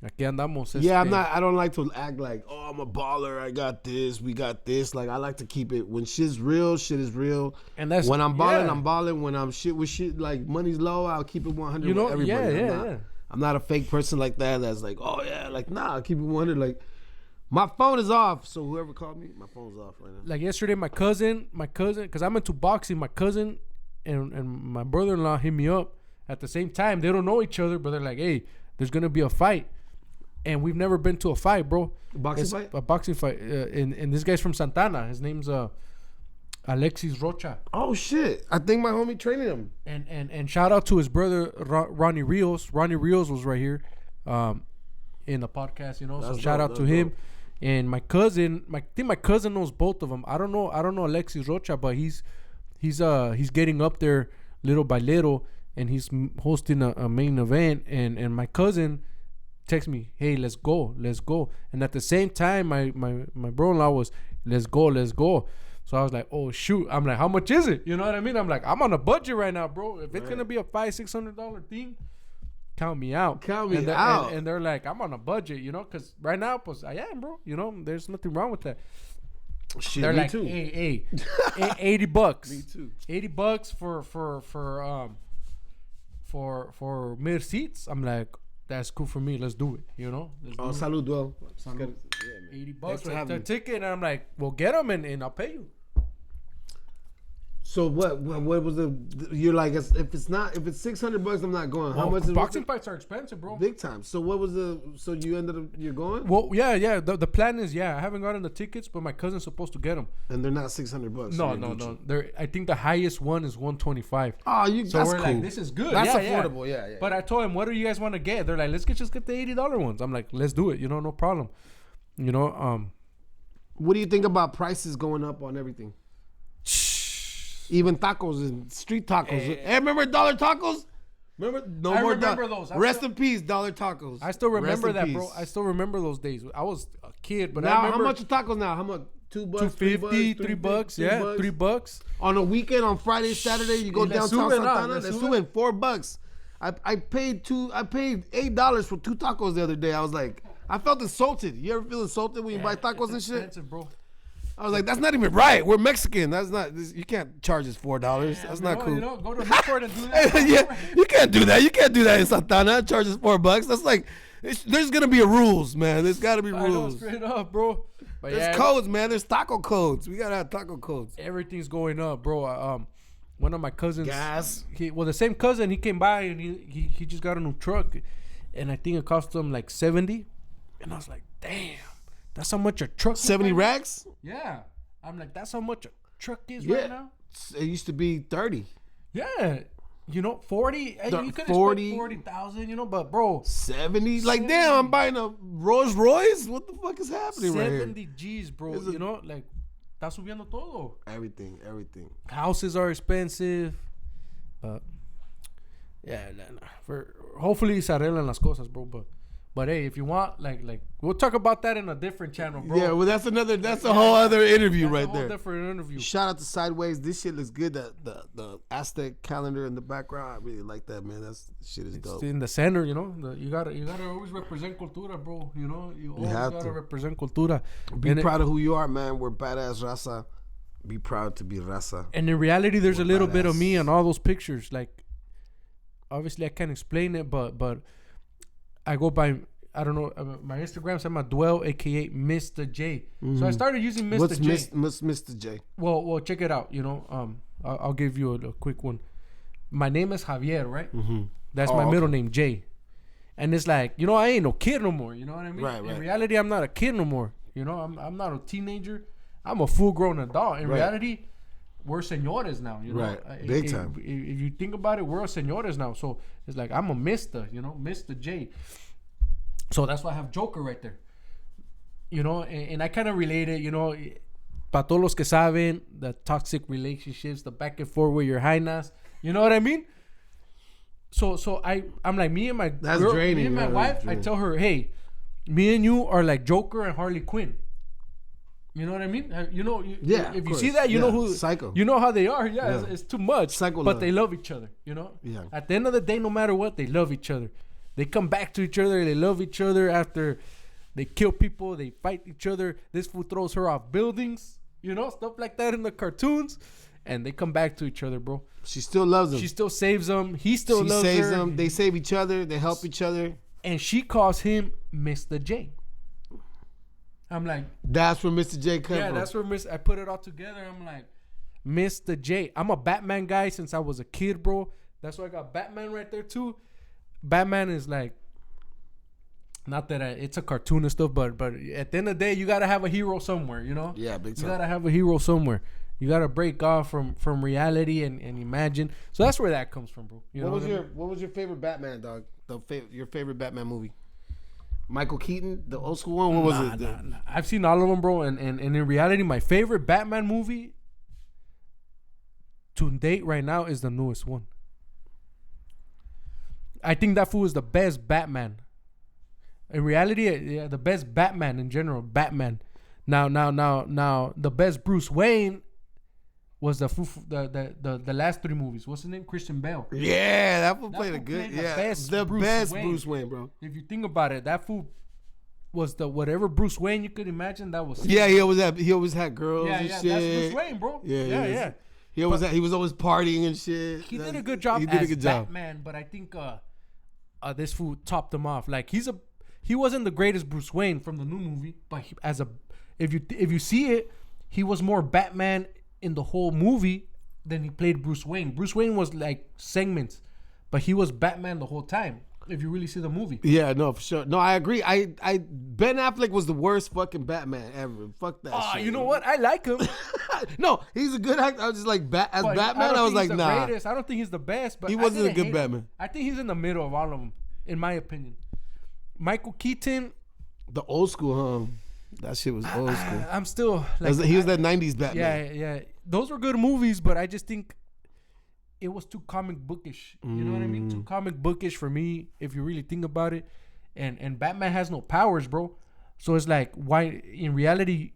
Aquí andamos.
Yeah, I don't like to act like, oh, I'm a baller. I got this. We got this. Like I like to keep it when shit's real. Shit is real.
And that's
when I'm balling. I'm balling. When I'm shit with shit, like money's low, I'll keep it 100.
You know,
with everybody.
yeah.
I'm not a fake person like that. That's like, oh yeah, like nah. I'll keep it 100. Like my phone is off. So whoever called me, my phone's off right now.
Like yesterday, my cousin, because I'm into boxing. My cousin and my brother-in-law hit me up at the same time. They don't know each other, but they're like, hey, there's gonna be a fight. And we've never been to a fight, bro.
Fight?
A boxing fight. And this guy's from Santana. His name's Alexis Rocha.
Oh shit! I think my homie training him.
And shout out to his brother Ronnie Rios. Ronnie Rios was right here, in the podcast. You know, so shout out to him. And my cousin. I think my cousin knows both of them. I don't know Alexis Rocha, but he's getting up there little by little, and he's hosting a main event. And my cousin text me, hey, let's go. And at the same time, my brother-in-law was, let's go. So I was like, oh shoot. I'm like, how much is it? You know what I mean? I'm like, I'm on a budget right now, bro. If it's gonna be a $500-$600 thing, count me out. And they're like, I'm on a budget, you know, because right now, pues I am, bro. You know, there's nothing wrong with that.
Shit,
they're
me
like,
too.
hey, $80.
Me too.
$80 for mid seats. I'm like, that's cool for me. Let's do it. You know.
Salud, Dwell.
$80
Thanks for
for
having
the
me.
ticket, and I'm like, well, get them and I'll pay you.
So what was the? You're like, if it's $600, I'm not going. How much is
boxing fights are expensive, bro?
Big time. So what was the? So you ended up you're going?
Well, yeah. The plan is, I haven't gotten the tickets, but my cousin's supposed to get them.
And they're not $600.
No. I think the highest one is $125.
Oh,
so
that's
we're
cool.
like, this is good.
That's affordable. Yeah.
But I told him, what do you guys want to get? They're like, let's just get the $80 ones. I'm like, let's do it. You know, no problem. You know,
what do you think about prices going up on everything? Even tacos and street tacos. Hey, remember dollar tacos? Remember? No
I
more.
remember those.
Rest in peace, dollar tacos.
I still remember that,
peace.
bro. I still remember those days. I was a kid, but
now,
I remember.
how much are tacos now? How much? $2,
$2.50, $3. Yeah, $3.
On a weekend, on Friday, Saturday, you go downtown Santana. They're suing $4. I paid $8 for 2 tacos the other day. I was like, I felt insulted. You ever feel insulted when you buy tacos and shit?
Expensive, bro.
I was like, that's not even right. We're Mexican. That's not. You can't charge us $4. That's not cool.
You know, go to Newport and do that.
Yeah, you can't do that. You can't do that in Santana. Charge us $4. That's like, there's gonna be a rules, man. There's got to be rules.
I know, straight up, bro. But
there's codes, man. There's taco codes. We gotta have taco codes.
Everything's going up, bro. One of my cousins,
gas.
The same cousin, he came by and he just got a new truck, and I think it cost him like $70, and I was like, damn. That's how much a truck is
70 racks?
Yeah. I'm like, that's how much a truck is right now?
It used to be 30.
Yeah. You know, 40. You could
40.
40,000, you know, but bro.
70? Like, damn, I'm buying a Rolls Royce? What the fuck is happening right here?
70 G's, bro. You know, like, está subiendo todo.
Everything.
Houses are expensive. Yeah, hopefully se arreglan las cosas, bro. But hey, if you want, like we'll talk about that in a different channel, bro.
Yeah, well, that's a whole other interview
That's
right
a whole
there.
different interview.
Shout out to SideWayz. This shit looks good. The Aztec calendar in the background, I really like that, man. Shit is dope.
It's in the center, you know. You gotta always represent cultura, bro. You know, you always gotta represent cultura.
Be proud of who you are, man. We're badass rasta. Be proud to be rasta.
And in reality, there's a little bit of me on all those pictures. Like, obviously, I can't explain it, but I go by, I don't know, my Instagram said my Dwell, aka Mr. J. Mm-hmm. So I started using Mr. J.
What's Mr. J?
Well, check it out. You know, I'll give you a quick one. My name is Javier, right?
Mm-hmm.
That's my middle name, Jay. And it's like, you know, I ain't no kid no more. You know what I mean?
Right.
In reality, I'm not a kid no more. You know, I'm not a teenager. I'm a full-grown adult. In reality, we're señores now. You know,
right? Big time.
If you think about it, we're señores now. So it's like I'm a Mister. You know, Mr. J. So that's why I have Joker right there. You know, and I kind of relate it. You know, para todos los que saben, the toxic relationships, the back and forth with your highness. You know what I mean? So I'm like, me and my girl, draining, me and my wife, I tell her, hey, me and you are like Joker and Harley Quinn. You know what I mean? You know, if you see that, you know who,
Psycho.
You know how they are. Yeah. It's too much.
Psycho
but
love.
They love each other. You know.
Yeah.
At the end of the day, no matter what, they love each other. They come back to each other. They love each other after they kill people. They fight each other. This fool throws her off buildings. You know, stuff like that in the cartoons, and they come back to each other, bro.
She still loves him.
She still saves him. He still loves her. She saves them.
They save each other. They help each other.
And she calls him Mr. J. I'm like,
that's where Mr. J comes from.
Yeah, that's where I put it all together. I'm like, Mr. J. I'm a Batman guy since I was a kid, bro. That's why I got Batman right there too. Batman is like, not that it's a cartoon and stuff, but at the end of the day, you gotta have a hero somewhere, you know.
Yeah, big time.
You gotta have a hero somewhere. You gotta break off from reality and imagine. So that's where that comes from, bro. You know
what was your favorite Batman, dog? Your favorite Batman movie? Michael Keaton, the old school one. What was it?
Nah. I've seen all of them, bro. And in reality, my favorite Batman movie to date right now is the newest one. I think that fool is the best Batman. In reality, the best Batman in general. Batman. Now, the best Bruce Wayne was the last three movies. What's his name? Christian Bale.
Yeah, that fool played a good. The best Bruce Wayne, bro.
If you think about it, that fool was the whatever Bruce Wayne you could imagine. That was.
Yeah, he always had girls. And shit.
That's Bruce Wayne, bro. Yeah.
He was always partying and shit.
He did a good job as Batman, but I think this fool topped him off. Like he wasn't the greatest Bruce Wayne from the new movie, but if you see it, he was more Batman in the whole movie than he played Bruce Wayne. Bruce Wayne was like segments, but he was Batman the whole time. If you really see the movie.
Yeah, no, for sure. No, I agree. Ben Affleck was the worst fucking Batman ever. Fuck that shit.
You know what? I like him.
No, he's a good actor. I was just like, as Batman, I was like, nah.
Greatest. I don't think he's the best, but
he wasn't a good Batman.
I think he's in the middle of all of them, in my opinion. Michael Keaton.
The old school, huh? That shit was old school.
I'm still like,
he was that 90s Batman.
Yeah. Those were good movies, but I just think it was too comic bookish. You know what I mean? Too comic bookish for me, if you really think about it. And Batman has no powers, bro. So it's like, why in reality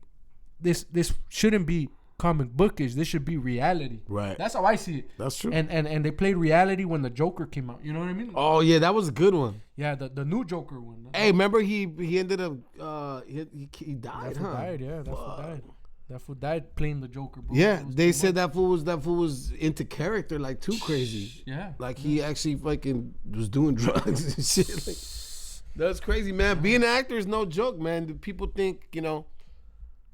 this shouldn't be comic bookish. This should be reality.
Right.
That's how I see it.
That's true.
And they played reality when the Joker came out. You know what I mean?
Oh yeah, that was a good one.
Yeah, the new Joker one.
Hey, remember he ended up he died.
That fool died. Yeah, that fool died. That fool died playing the Joker, bro.
Yeah, they said that fool was into character like too crazy.
Yeah,
like he actually fucking was doing drugs and shit. Like, that's crazy, man. Being an actor is no joke, man. People think, you know,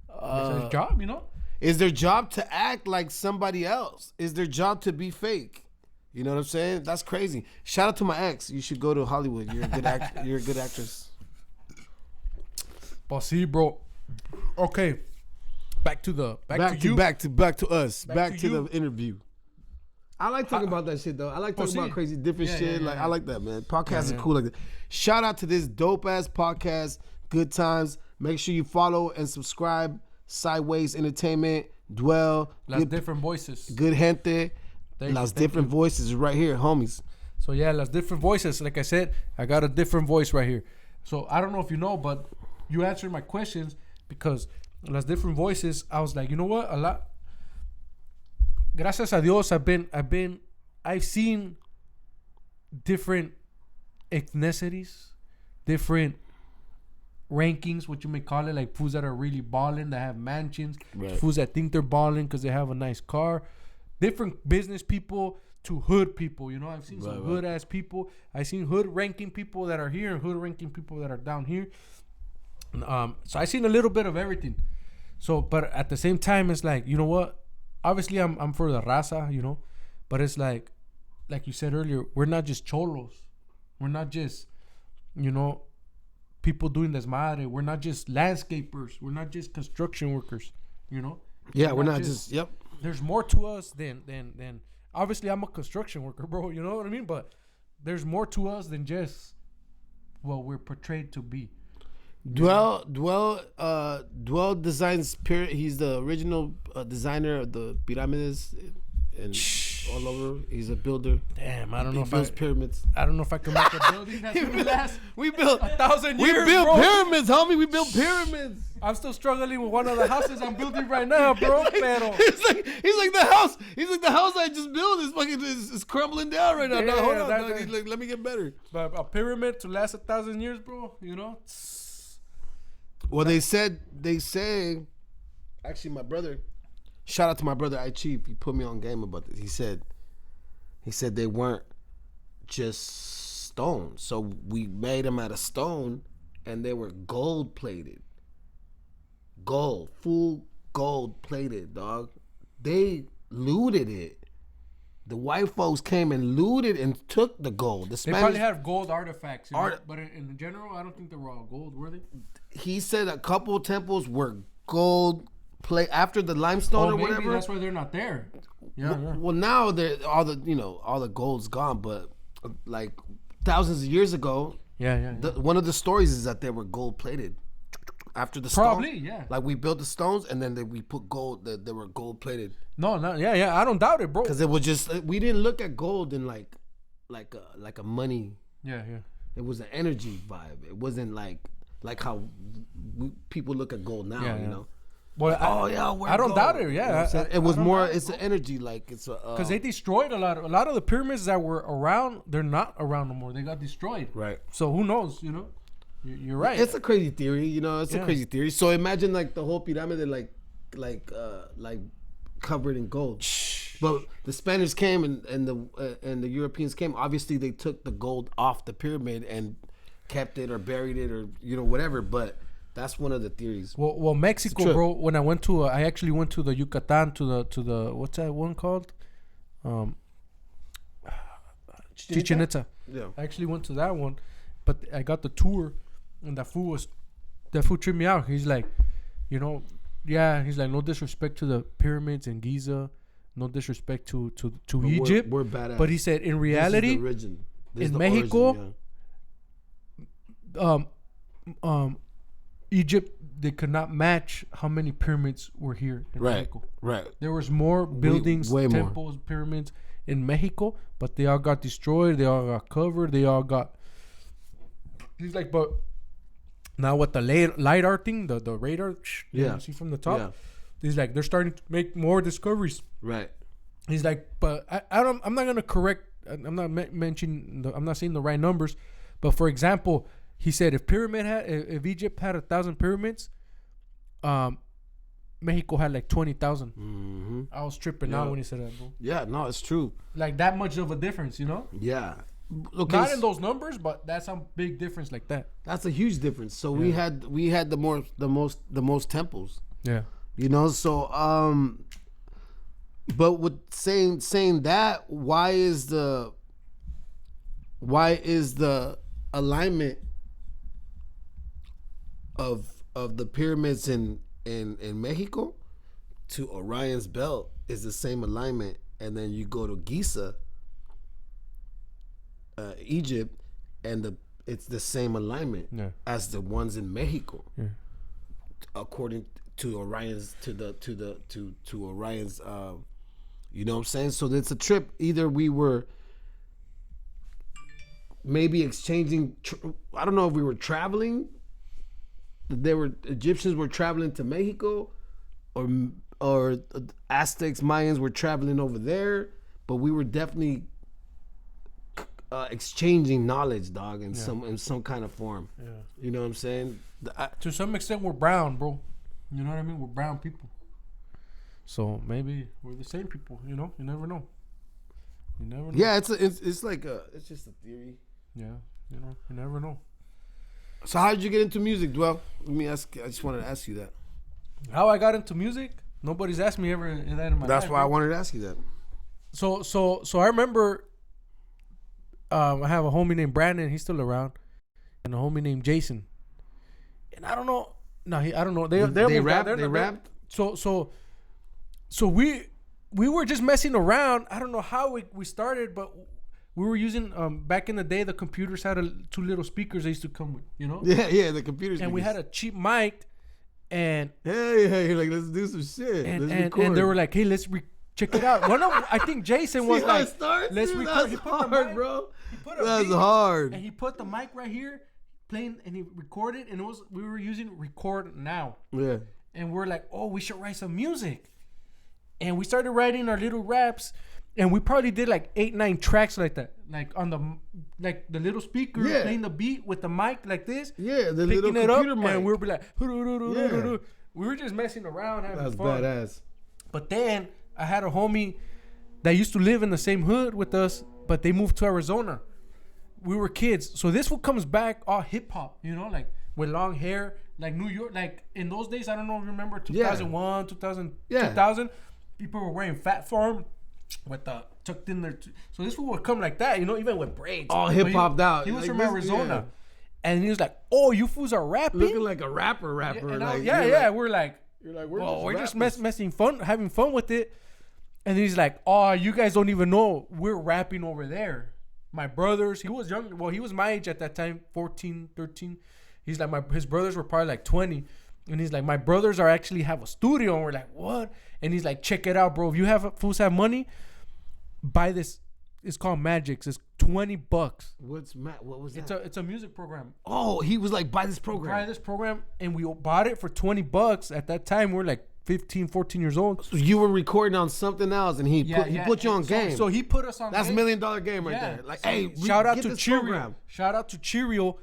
it's his job, you know.
Is their job to act like somebody else? Is their job to be fake? You know what I'm saying? That's crazy. Shout out to my ex. You should go to Hollywood. You're a good actor. You're a good actress.
But see, bro. Okay. Back to us. Back
to the interview. I like talking about that shit though. I like talking about crazy different shit. I like that, man. Podcasts are cool like that. Shout out to this dope ass podcast. Good times. Make sure you follow and subscribe. SideWayz Entertainment. Dwell.
Las different voices.
Good gente. Las different voices right here, homies.
So yeah, las different voices. Like I said, I got a different voice right here. So I don't know if you know, but you answered my questions because las different voices. I was like, you know what? A lot. Gracias a Dios, I've seen different ethnicities, different rankings, what you may call it, like fools that are really balling, that have mansions, fools that think they're balling because they have a nice car, different business people to hood people. You know, I've seen some hood ass people. I've seen hood ranking people that are here and hood ranking people that are down here. So I've seen a little bit of everything. So, but at the same time, it's like, you know what? Obviously, I'm for the raza, you know, but it's like you said earlier, we're not just cholos. We're not just, you know, people doing desmadre. We're not just landscapers. We're not just construction workers, you know?
Yeah, we're not just yep.
There's more to us than obviously I'm a construction worker, bro. You know what I mean? But there's more to us than just what we're portrayed to be.
Dwell designs pyramid. He's the original designer of the pyramids and all over. He's a builder.
Damn, I don't know if
builds pyramids.
I don't know if I can make a building that's gonna last.
We built
1,000
We
years,
built
bro.
pyramids, homie. We built pyramids.
I'm still struggling with one of the houses I'm building right now, bro. Pero
He's like the house. He's like the house I just built is fucking is crumbling down right now.
Yeah,
Hold on,
that-
He's like, let me get better.
but a pyramid to last 1,000 years, bro. You know.
Well, they say, actually, my brother, shout out to my brother, Chief. He put me on game about this. He said they weren't just stone. So we made them out of stone, and they were gold plated. Gold, full gold plated, dog. They looted it. The white folks came and looted and took the gold. The
They
Spanish,
probably have gold artifacts, you know, but in general, I don't think they were all gold, were they?
he said a couple temples were gold plate after the limestone or
maybe
whatever.
that's why they're not there. Yeah, yeah.
Well, now all the gold's gone, but like thousands of years ago,
Yeah.
one of the stories is that they were gold plated after the
Probably,
stone.
yeah.
Like we built the stones and then we put gold. They were gold plated
No, yeah. I don't doubt it, bro.
because it was just we didn't look at gold in like a money.
Yeah.
It was an energy vibe. It wasn't like how people look at gold now.
Yeah,
You
yeah.
know.
Well, I don't doubt it. Yeah,
You know what I'm saying? It was
I don't
more.
doubt it,
It's an energy, like it's a
because they destroyed a lot of the pyramids that were around. They're not around no more. They got destroyed.
right.
So who knows? You know, you're right.
It's a crazy theory, you know. It's
Yeah.
a crazy theory. So imagine like the whole pyramid, like covered in gold. But the Spanish came and the Europeans came. Obviously, they took the gold off the pyramid and kept it or buried it or whatever. But that's one of the theories.
Well, Mexico, bro. When I actually went to the Yucatan to the what's that one called? Chichen Itza.
Yeah.
I actually went to that one, but I got the tour, and that fool tripped me out. He's like, he's like, no disrespect to the pyramids in Giza, no disrespect to Egypt.
We're badass.
But he said, in reality, in Mexico, Egypt, they could not match how many pyramids were here in Mexico.
Right.
There was more buildings,
way more.
temples, pyramids in Mexico, but they all got destroyed. They all got covered. They all got. He's like, but now with the LiDAR thing, the radar, you see from the top.
Yeah.
He's like, they're starting to make more discoveries.
Right.
He's like, but I'm not gonna correct. I'm not mentioning. I'm not saying the right numbers, but for example, he said if Egypt had 1,000 pyramids, Mexico had like 20,000.
Mm-hmm.
I was tripping out when he said that, bro.
Yeah. No, it's true.
Like that much of a difference, you know?
Yeah. Okay.
Not in those numbers, but that's a big difference like that.
That's a huge difference. So we had the most temples.
Yeah.
You know, so but with saying that, why is the alignment of the pyramids in Mexico to Orion's belt is the same alignment, and then you go to Giza, Egypt, and it's the same alignment as the ones in Mexico, according to Orion's to Orion's you know what I'm saying? So it's a trip. Either we were maybe exchanging. I don't know if we were traveling. Egyptians were traveling to Mexico, or Aztecs, Mayans were traveling over there. But we were definitely exchanging knowledge, dog, in some kind of form. Yeah. You know what I'm saying?
To some extent, we're brown, bro. You know what I mean? We're brown people. So maybe we're the same people. You know, you never know. You never know.
Yeah, it's just a theory.
Yeah, you know, you never know.
So how did you get into music, Dwell? Let me ask. I just wanted to ask you that.
How I got into music? Nobody's asked me ever in that in my life.
That's why I wanted to ask you that.
So I remember. I have a homie named Brandon. He's still around, and a homie named Jason. And I don't know. No, I don't know. They
rap. They rapped.
So we were just messing around. I don't know how we started, but we were using back in the day the computers had two little speakers they used to come with, you know.
Yeah, the computers.
And we had a cheap mic, and
hey, like let's do some shit.
And they were like, hey, let's check it out. I think Jason was like, let's record.
That's hard, bro.
That's hard. And he put the mic right here, playing, and he recorded, and we were using record now.
Yeah. And
we're like, oh, we should write some music. And we started writing our little raps, and we probably did like 8-9 tracks like that, like on the little speaker playing the beat with the mic like this.
Yeah, the little computer mic.
And we were like, we were just messing around, having fun.
That's badass.
But then I had a homie that used to live in the same hood with us, but they moved to Arizona. We were kids. So this one comes back all hip hop, you know, like with long hair, like New York, like in those days, I don't know if you remember 2001, 2000, people were wearing Fat Farm with the tucked in there. So this one would come like that, you know, even with braids.
All hip hopped out.
He was from Arizona. Yeah. And he was like, oh, you fools are rapping?
Looking like a rapper.
We're like, we're just having fun with it. And he's like, oh, you guys don't even know we're rapping over there. My brothers, he was young. Well, he was my age at that time, 14, 13. He's like, his brothers were probably like 20. And he's like, my brothers actually have a studio. And we're like, what? And he's like, check it out, bro. If you fools have money, buy this. It's called Magix. It's $20.
What was that?
It's a music program.
Oh, he was like, buy this program.
And we bought it for $20. At that time, we're like 15, 14 years old.
So you were recording on something else, and he put you on game.
So he put us on.
That's $1 million game right there. Like, hey,
shout out to Cheerio. Shout out to Cheerio.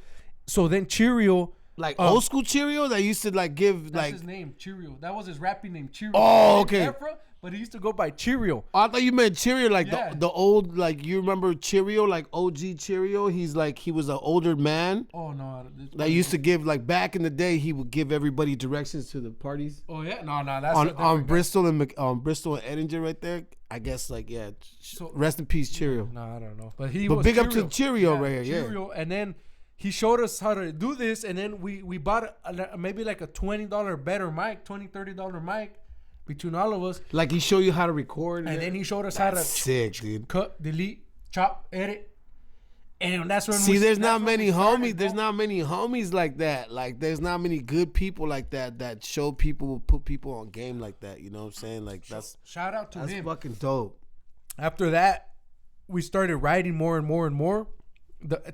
So then Cheerio,
like old school Cheerio, that used to like give
that's his name, Cheerio. That was his rapping name, Cheerio.
Oh, okay.
But he used to go by Cheerio.
Oh, I thought you meant Cheerio, like the old, like you remember Cheerio, like OG Cheerio. He was an older man.
Oh no,
that used to give, like back in the day, he would give everybody directions to the parties.
Oh yeah, no, that's
on Bristol and Edinger right there. I guess So rest in peace, Cheerio.
No, I don't know, but was
big
Cheerio.
Up to Cheerio right here.
Cheerio, and then he showed us how to do this, and then we bought maybe like a $20 better mic, $20-$30 mic. Between all of us,
like he showed you how to record,
and then he showed us how to
dude.
Cut, delete, chop, edit, and that's when
there's not many homies. There's not many homies like that. Like there's not many good people like that show people, put people on game like that. You know what I'm saying? Like
shout out to him.
That's fucking dope.
After that, we started writing more and more and more.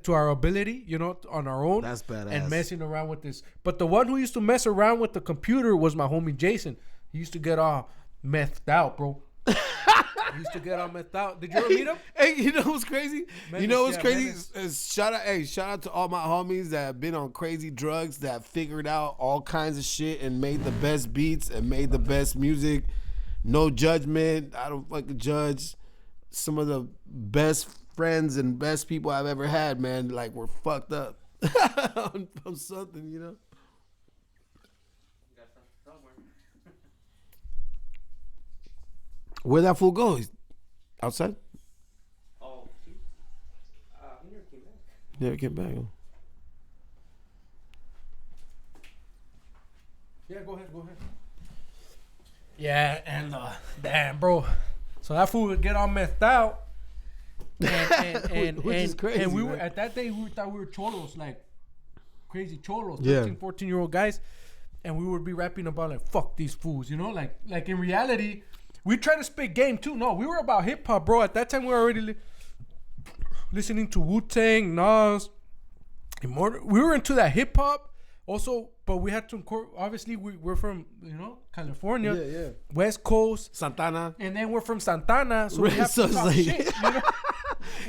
To our ability, you know, on our own.
That's badass.
And messing around with this. But the one who used to mess around with the computer was my homie Jason. He used to get all methed out, bro. He used to get all methed out. Did you ever meet him?
Hey, you know what's crazy? Shout out to all my homies that have been on crazy drugs, that figured out all kinds of shit and made the best beats and made the best music. No judgment. I don't fucking judge. Some of the best friends and best people I've ever had, man, like we're fucked up on something, you know. Where'd that fool go? He's outside?
Oh, he never came back.
Never came back. Huh?
Yeah, go ahead. Yeah, and damn, bro. So that fool would get all methed out. And
which is crazy.
And we were at that day, we thought we were cholos, like crazy cholos, 13, 14-year-old guys, and we would be rapping about like fuck these fools, you know, like in reality, we try to spit game too. No, we were about hip hop, bro. At that time, we were already listening to Wu-Tang, Nas, and more. We were into that hip hop also, but we had to obviously we're from California,
Yeah.
West Coast,
Santana.
and then we're from Santana, so we have
So
to
it's
talk
like-
shit.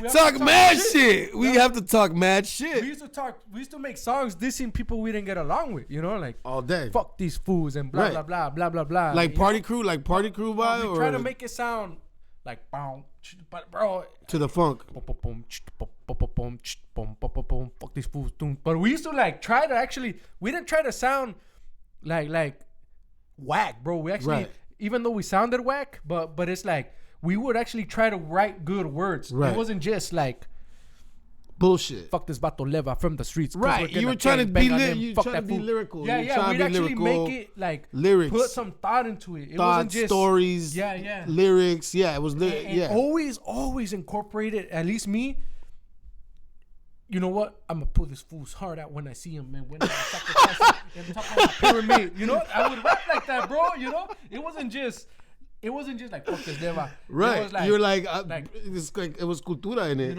We have
Talk
to
mad shit. We
Yeah.
have to talk mad
We
shit
used to make songs dissing people we didn't get along with, like
all day.
fuck these fools and blah
Right.
blah blah blah blah blah.
Like party crew vibe,
we
or
try to make it sound like but bro,
to the funk.
fuck these fools. But we used to like try to actually. We didn't try to sound like whack, bro. We actually,
Right.
even though we sounded whack, but it's like we would actually try to write good words.
Right.
It wasn't just like
Bullshit.
fuck this vato leva from the streets. 'cause
Right.
we're gonna
You were trying to
gang
be
bang on
lit.
them,
You
fuck
trying
that
to be
fool.
lyrical.
Yeah,
You
yeah.
trying
We'd
to be
actually
lyrical.
make it like
Lyrics.
put some thought into it. It
Thoughts,
wasn't just
stories.
Yeah, yeah.
Lyrics. Yeah, it was
And
yeah.
always incorporated, at least me. You know what? I'm gonna pull this fool's heart out when I see him, man. When I sacrifice him in top of the pyramid. I would rap like that, bro. It wasn't just like fuck this deva.
Right.
It was like,
You're like,
it's
it was cultura in it.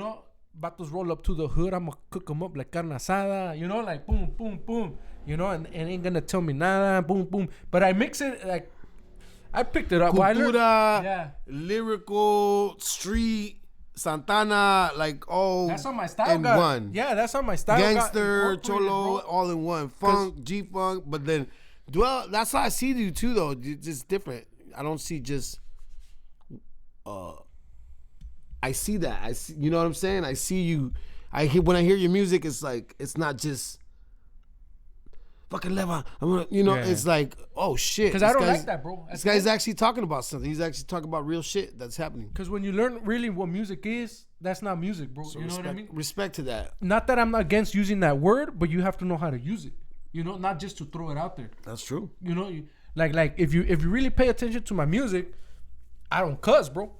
vatos roll up to the hood. I'm gonna cook them up like carne asada. Like boom, boom, boom. And ain't gonna tell me nada. Boom, boom. But I mix it like I picked it up.
Cultura,
Yeah.
lyrical, street, Santana, like
That's how my style
in
got.
one.
Yeah, that's how my style
Gangster,
got
cholo,
bro.
all in one. Funk, G-funk, but then that's how I see you too, though. Just different. I don't see just. I see that. I see. You know what I'm saying? I see you. When I hear your music, it's like it's not just. Fucking leva.
Yeah.
It's like, oh shit.
Because I don't like that, bro.
This guy's actually talking about something. He's actually talking about real shit that's happening.
Because when you learn really what music is, that's not music, bro.
So
you know what I mean?
Respect to that.
Not that I'm not against using that word, but you have to know how to use it. Not just to throw it out there.
That's true.
Like if you really pay attention to my music, I don't cuss, bro.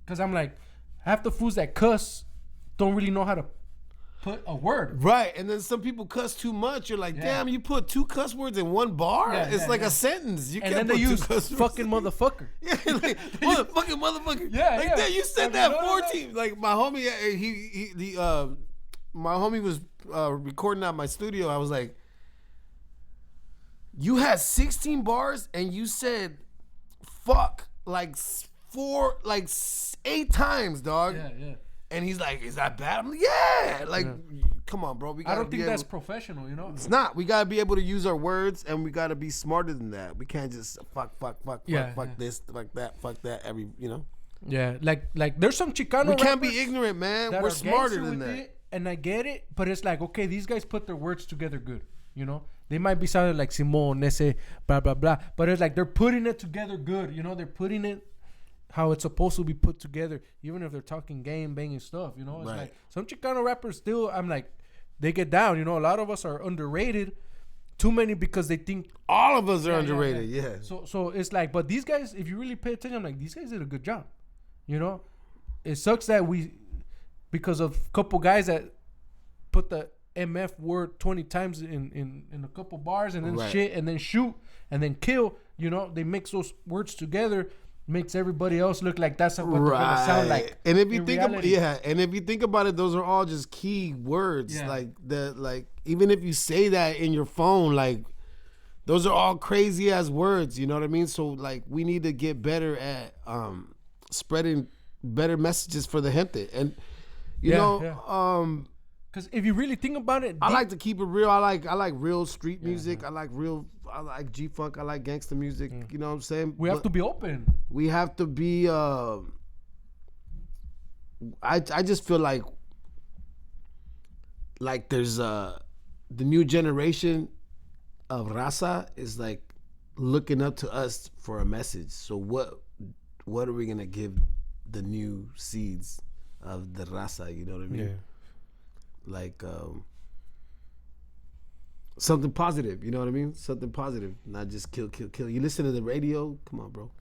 Because I'm like, half the fools that cuss don't really know how to put a word.
Right, and then some people cuss too much. You're like, damn, you put 2 cuss words in 1 bar?
Yeah,
it's
yeah,
like
yeah.
a sentence. You
And
can't
then they
put 2
use
cuss words.
fucking motherfucker.
Yeah, like, motherfucking motherfucker.
Yeah,
like
yeah.
that. You said
Have
that
you noticed
14. Like my homie, my homie was recording at my studio. I was like, you had 16 bars and you said fuck like 8 times, dog.
Yeah.
And he's like, is that bad? I'm like, yeah. Like, come on, bro.
I don't think that's professional,
It's not. We gotta be able to use our words, and we gotta be smarter than that. We can't just fuck this, fuck that.
Yeah, like there's some Chicano
We can't be
rappers
ignorant, man.
that
We're
are
smarter
gangster
than
with
that.
it, and I get it, but it's like, okay, these guys put their words together good. They might be sounding like Simon, Nese, blah blah blah, but it's like they're putting it together good. They're putting it how it's supposed to be put together, even if they're talking gang banging stuff. It's
Right.
like some Chicano rappers still, I'm like, they get down. A lot of us are underrated. Too many because they think
All of us are underrated. Yeah.
So it's like, but these guys, if you really pay attention, I'm like, these guys did a good job. It sucks that because of a couple guys that put the MF word 20 times in a couple bars and then
Right.
shit and then shoot and then kill. They mix those words together, makes everybody else look like that's what they're gonna sound like.
And if you
in
think
reality.
and if you think about it, those are all just key words.
Yeah.
Like even if you say that in your phone, like those are all crazy ass words. You know what I mean? So like we need to get better at spreading better messages for the gente. And you know,
because if you really think about it,
I like to keep it real. I like real street music. I like G-funk. I like gangster music. You know what I'm saying?
we have to be open.
We have to be. I just feel like there's the new generation of raza is like looking up to us for a message. So what are we gonna give the new seeds of the raza? You know what I mean?
Yeah.
Like something positive. You know what I mean? Something positive, not just kill. You listen to the radio? Come on, bro.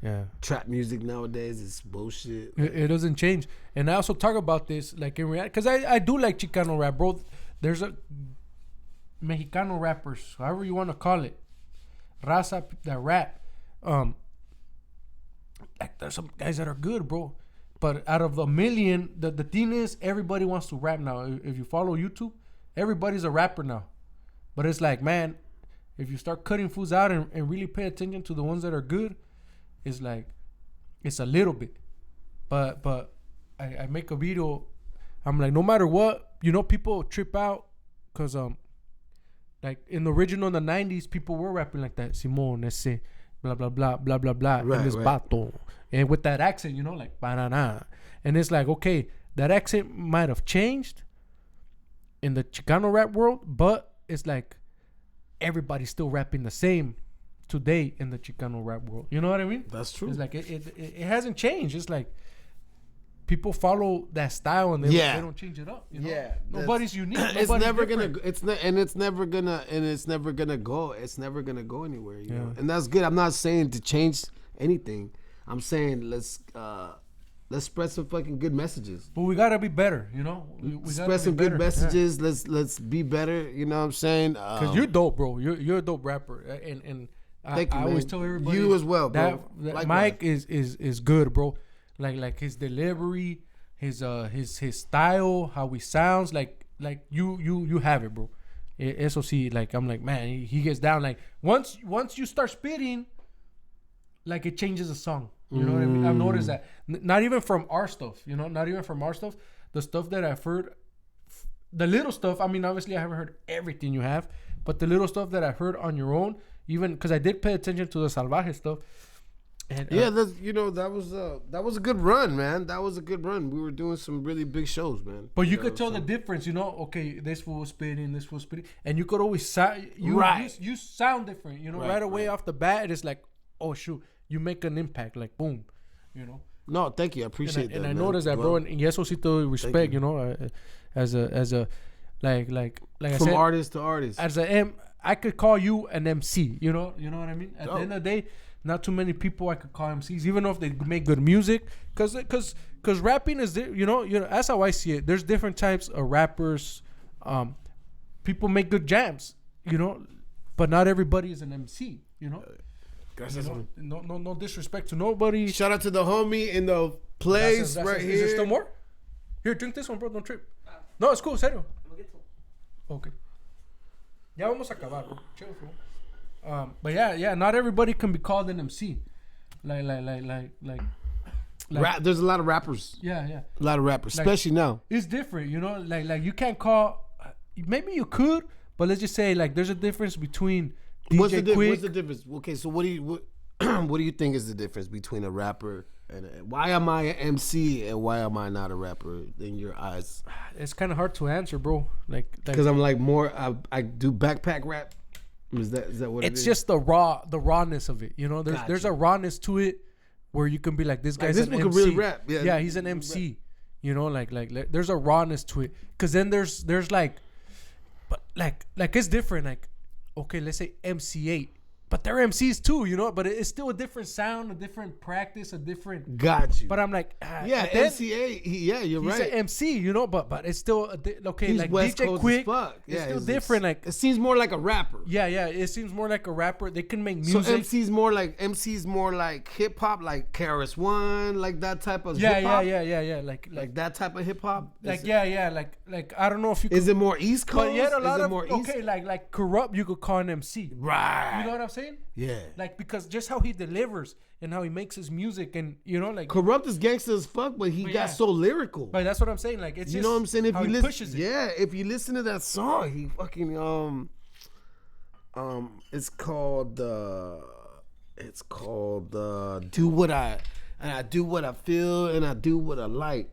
Yeah.
Trap music nowadays is bullshit.
It doesn't change. And I also talk about this like in reality because I do like Chicano rap, bro. There's a Mexicano rappers, however you want to call it, raza that rap. Like there's some guys that are good, bro. but out of a million, the thing is, everybody wants to rap now. If you follow YouTube, everybody's a rapper now. But it's like, man, if you start cutting fools out and really pay attention to the ones that are good, it's like, it's a little bit. But I make a video. I'm like, no matter what, you know, people trip out because like in the original in the 90s, people were rapping like that. Simon, ese, blah blah blah blah blah blah,
Right,
and this
right.
bato, and with that accent, you know, like banana, and it's like, okay, that accent might have changed in the Chicano rap world, but it's like everybody's still rapping the same today in the Chicano rap world. You know what I mean?
That's true.
It's like it hasn't changed. It's like people follow that style and they don't change it up. You know?
Yeah,
nobody's unique.
It's
Nobody's
never
different.
gonna. It's never gonna go. It's never gonna go anywhere. You know,
Yeah.
and that's good. I'm not saying to change anything. I'm saying let's spread some fucking good messages.
But we gotta be better. You know, we gotta
Spread
be
some
better.
good messages. Let's be better. You know what I'm saying?
Cause you're dope, bro. You're a dope rapper, and
Thank you,
I
man.
always tell everybody
You as well, bro.
That
Likewise.
Mike is good, bro. Like his delivery, his style, how he sounds, like you have it, bro. Eso sí, like I'm like, man, he gets down. Like once you start spitting, like it changes the song. You know what I mean? I've noticed that. Not even from our stuff, you know, not even from our stuff. The stuff that I've heard, the little stuff. I mean, obviously I haven't heard everything you have, but the little stuff that I heard on your own, even because I did pay attention to the Salvaje stuff. And
yeah, that's, you know, that was a good run, man. That was a good run. We were doing some really big shows, man.
But you
know,
could tell
so-
the difference, you know. Okay, this fool was spitting, this fool was spitting, and you could always sound
Right.
you sound different, you know. Right away off the bat, it's like, oh shoot, you make an impact, like boom, you know.
No, thank you. I appreciate that.
And I
man.
noticed that,
Well,
bro. And yes, also to respect, you know, as a like I
from
said,
artist to artist.
as I could call you an MC, you know what I mean. At the end of the day, not too many people I could call MCs, even if they make good music, cause rapping is, you know that's how I see it. There's different types of rappers. People make good jams, you know, but not everybody is an MC, you know. You know, no disrespect to nobody.
Shout out to the homie in the place
That's
right
it.
here.
Is there still more? Here, drink this one, bro. Don't trip. No, it's cool, serio. Okay. Ya vamos a acabar, bro. Chill, bro. But yeah, not everybody can be called an MC. Like
There's a lot of rappers.
yeah.
A lot of rappers,
Like-
especially now.
It's different, you know. Like you can't call. Maybe you could, but let's just say like there's a difference between DJ
What's
Quick.
the difference? Okay, so what do you think is the difference between a rapper and why am I an MC and why am I not a rapper in your eyes?
It's kind of hard to answer, bro. Like
Because I'm like more. I do backpack rap. Is that what
it's
it is?
just the rawness of it, you know. There's a rawness to it where you can be like, this guy's
this
an
one
MC.
could really rap. Yeah,
He's an MC. You know, like there's a rawness to it. Cause then there's like, but like it's different. Like, okay, let's say MC8, but they're MCs too, you know. But it's still a different sound, a different practice, a different.
Got you.
But I'm like,
yeah,
but then
MCA. You're
he's
right.
an MC, you know. But it's still okay.
He's
like
West
DJ
Coast
Quick,
as fuck.
it's
Yeah,
still different. Like,
it seems more like a rapper.
yeah. It seems more like a rapper. They can make music.
So MC's more like hip hop, like KRS One, like that type of
Yeah,
hip hop.
Yeah.
Like that type of hip hop.
Like I don't know if you could,
Is it more East Coast?
but yet a lot
is it
of
more
okay, like Corrupt you could call an MC.
Right.
You know what I'm saying?
Yeah.
Like, because just how he delivers and how he makes his music, and you know, like,
Corrupt is gangster as fuck, but he got
yeah.
so lyrical.
but that's what I'm saying. Like, it's
You
just
know what I'm saying? If
how
you
he
listen,
pushes it.
yeah, if you listen to that song, he fucking it's called Do What I Do What I Feel and I Do What I Like.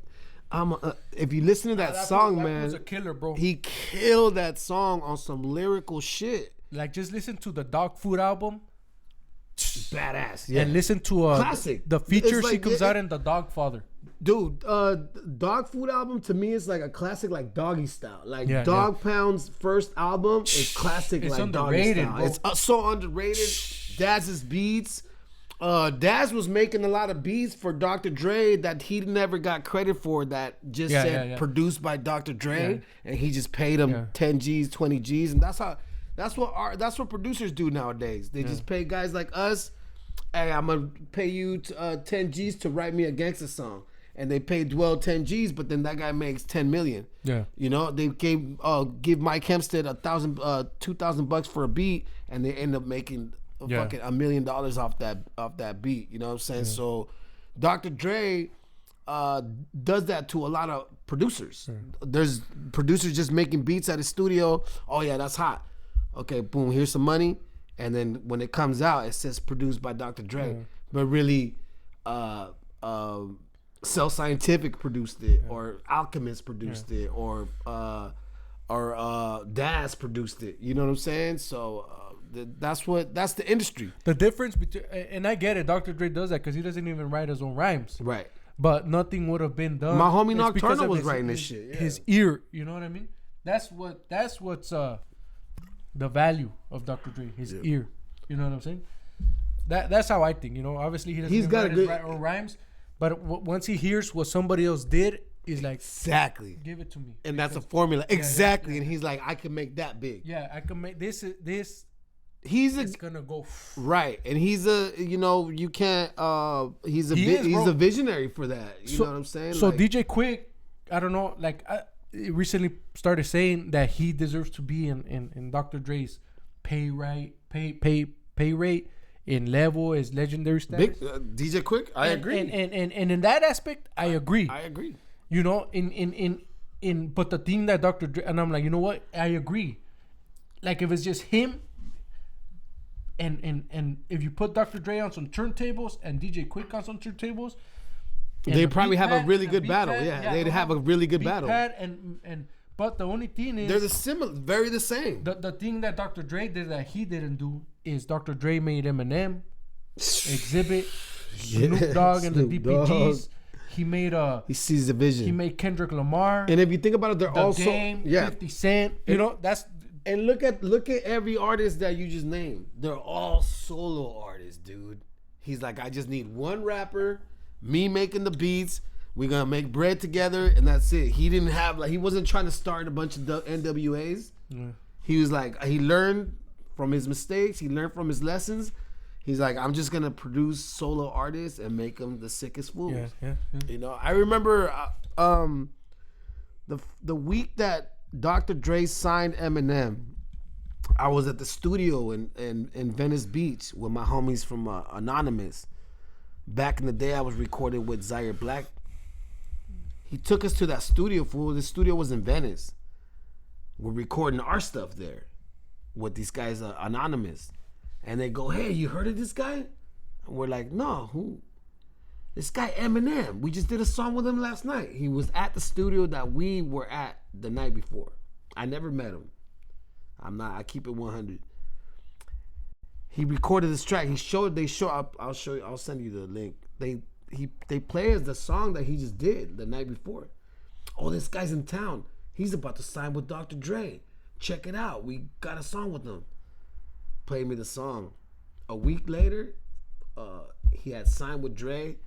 If you listen to that song,
that
man,
was a killer, bro.
he killed that song on some lyrical shit.
Like, just listen to the Dog Food album
Badass, yeah.
and listen to
Classic.
the feature
It's
she
like-
comes out in, the Dog Father.
Dude, Dog Food album to me is like a classic, like Doggy Style. Like
Yeah,
Dog Pound's first album is classic,
It's
like
underrated,
Doggy
bro.
Style. It's so underrated. Daz's beats. Daz was making a lot of beats for Dr. Dre that he never got credit for. That just said produced by Dr. Dre, and he just paid him 10 G's, 20 G's, and that's what producers do nowadays. They just pay guys like us. Hey, I'm gonna pay you 10 G's to write me a gangster song. and they paid Dwell 10 G's, but then that guy makes 10 million.
Yeah.
You know, they give Mike Hempstead $2,000 for a beat, and they end up making fucking $1 million off that beat. You know what I'm saying? So Dr. Dre does that to a lot of producers. There's producers just making beats at his studio. Oh yeah, that's hot. Okay, boom, here's some money. And then when it comes out, it says produced by Dr. Dre. But really, Cell Scientific produced it, or Alchemist produced it, or Daz produced it. You know what I'm saying? So that's the industry.
The difference between, and I get it, Dr. Dre does that because he doesn't even write his own rhymes.
Right.
But nothing would have been done.
My homie
It's because
Nocturno
of
was writing this shit. Yeah.
His ear, you know what I mean? That's what's the value of Dr. Dre, his ear. You know what I'm saying? That's how I think. You know, obviously he doesn't
He's got
write his own rhymes, but once he hears what somebody else did, he's like,
exactly,
give it to me.
And that's a formula, exactly. And he's like, I can make that big.
Yeah, I can make this.
It's
gonna go
right, and he's a, you know, you can't. He's a visionary for that. You know what I'm saying?
So like, DJ Quick, I don't know. Like I recently started saying that he deserves to be in Dr. Dre's pay rate in level as legendary status.
DJ Quick, I agree.
And in that aspect, I agree.
I agree.
You know, but the thing that Dr. Dre, and I'm like, you know what? I agree. Like if it's just him. And if you put Dr. Dre on some turntables and DJ Quick on some turntables,
they probably have a really good battle. They'd have a really good battle.
But the only thing is,
they're very the same.
The thing that Dr. Dre did that he didn't do is Dr. Dre made Eminem, Exhibit, Snoop Dogg, and the DPGs. He made he
sees the vision.
He made Kendrick Lamar.
And if you think about it, they're also
Game, 50 Cent. You know, that's.
And look at every artist that you just named. They're all solo artists, dude. He's like, I just need one rapper, me making the beats. We're gonna make bread together, and that's it. He didn't have he wasn't trying to start a bunch of NWAs. He was like, he learned from his mistakes. He learned from his lessons. He's like, I'm just gonna produce solo artists and make them the sickest fools.
Yeah.
You know, I remember the week that Dr. Dre signed Eminem, I was at the studio in Venice Beach with my homies from Anonymous. Back in the day, I was recording with Zaire Black. He took us to that studio, fool. The studio was in Venice. We're recording our stuff there with these guys, Anonymous. And they go, hey, you heard of this guy? And we're like, no, who? This guy Eminem. We just did a song with him last night. He was at the studio that we were at the night before. I never met him. I keep it 100. He recorded this track. I'll show you. I'll send you the link. They play as the song that he just did the night before. Oh, this guy's in town. He's about to sign with Dr. Dre. Check it out. We got a song with him. Play me the song. A week later, he had signed with Dre.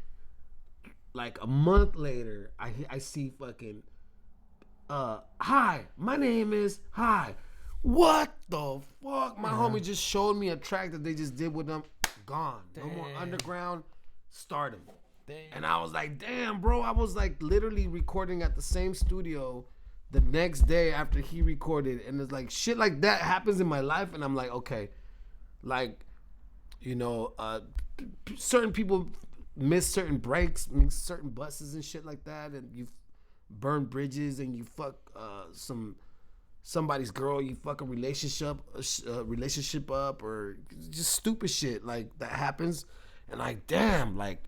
Like a month later, I see fucking, hi, my name is, hi. What the fuck? My homie just showed me a track that they just did with them. Gone. No more underground. Stardom. Damn. And I was like, damn, bro. I was like literally recording at the same studio the next day after he recorded. And it's like shit like that happens in my life. And I'm like, okay. Like, you know, certain people miss certain breaks, miss certain buses and shit like that. And you burn bridges and you fuck somebody's girl, you fuck a relationship up, or just stupid shit like that happens. And like, damn, like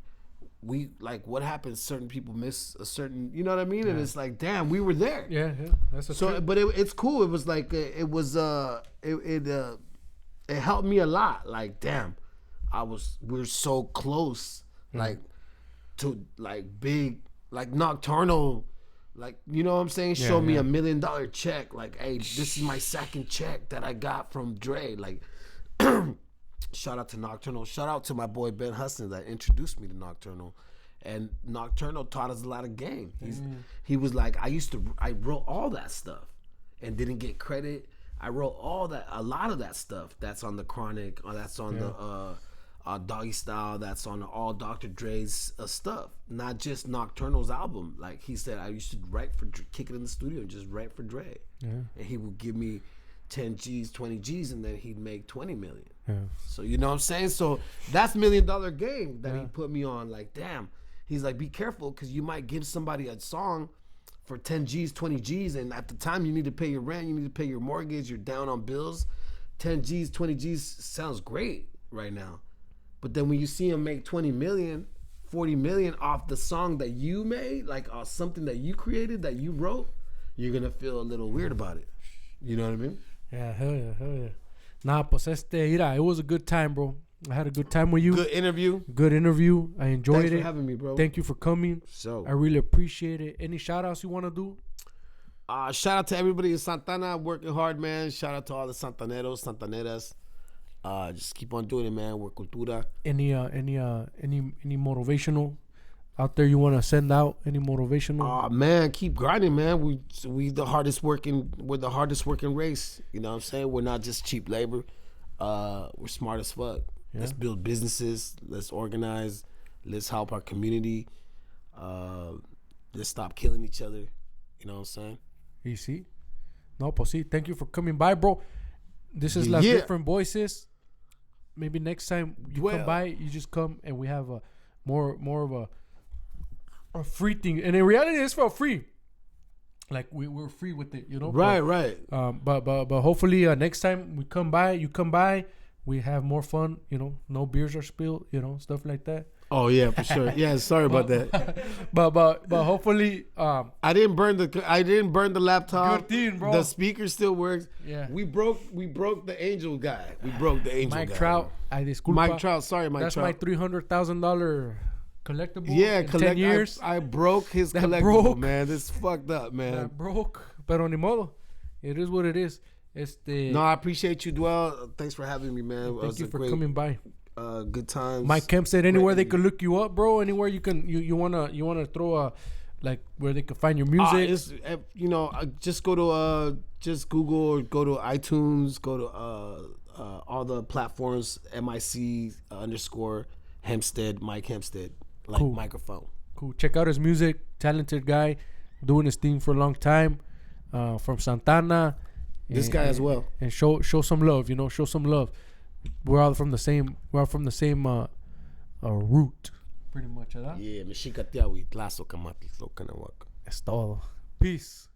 we like what happens, certain people miss a certain, you know what I mean? And it's like, damn, we were there.
Yeah, that's
but it's cool. It was like it helped me a lot. Like, damn, we're so close, like to like big, like Nocturnal. Like, you know what I'm saying? Show me $1 million check. Like, hey, this is my second check that I got from Dre. Like, shout out to Nocturnal. Shout out to my boy Ben Huston that introduced me to Nocturnal. And Nocturnal taught us a lot of game. He was like, I wrote all that stuff and didn't get credit. I wrote a lot of that stuff that's on the Chronic, or that's on Doggy Style, that's on all Dr. Dre's stuff, not just Nocturnal's album. Like he said, I used to write for kick it in the studio and just write for Dre, and he would give me 10 G's, 20 G's, and then he'd make 20 million.
Yeah.
So you know what I'm saying? So that's $1 million game that he put me on. Like, damn. He's like, be careful, because you might give somebody a song for 10 G's, 20 G's, and at the time you need to pay your rent, you need to pay your mortgage, you're down on bills. 10 G's, 20 G's sounds great right now. But then when you see him make 20 million, 40 million off the song that you made, like something that you created, that you wrote, you're going to feel a little weird about it. You know what I mean?
Yeah, hell yeah. Nah, pues mira, it was a good time, bro. I had a good time with you.
Good interview.
I enjoyed
Thanks
it.
for having me, bro.
Thank you for coming.
So
I really appreciate it. Any shout outs you want to do?
Shout out to everybody in Santana working hard, man. Shout out to all the Santaneros, Santaneras. Just keep on doing it, man. We're cultura.
Any motivational out there you want to send out? Any motivational?
Man, keep grinding, man. We're the hardest working race. You know what I'm saying? We're not just cheap labor. We're smart as fuck. Yeah. Let's build businesses. Let's organize. Let's help our community. Let's stop killing each other. You know what I'm saying?
You see? No, pues sí. Thank you for coming by, bro. This is Las Different Voices. Maybe next time you come by, you just come and we have a more of a free thing. And in reality, it's for free. Like we're free with it, you know.
Right.
But hopefully next time you come by, we have more fun. You know, no beers are spilled. You know, stuff like that.
Oh yeah, for sure. Yeah, sorry about that.
but hopefully,
I didn't burn the laptop.
Good thing, bro.
The speaker still works.
Yeah.
We broke the angel guy. We broke the angel
Mike
guy.
Trout. I disculpa.
Mike Trout. Sorry, Mike Trout.
That's my $300,000 collectible.
Yeah,
in 10 years.
I broke his
That
collectible,
broke.
man. This fucked up, man.
That broke. Pero ni modo. It is what it is.
No, I appreciate you, Dwell. Thanks for having me, man.
Thank you for coming by.
Good times.
Mike Kemp said anywhere they could look you up, bro. Anywhere you wanna throw a, like, where they could find your music.
Just go to just Google or go to iTunes, go to all the platforms. MIC _ Hempstead, Mike Hempstead, like
cool.
microphone.
Cool. Check out his music. Talented guy, doing his thing for a long time. From Santana.
This guy as well.
And show some love. Show some love. We're all from the same root, pretty much, ¿verdad?
Yeah, Mexicatiawi, Tlazo, Camatl, Canawak.
Es todo. Peace.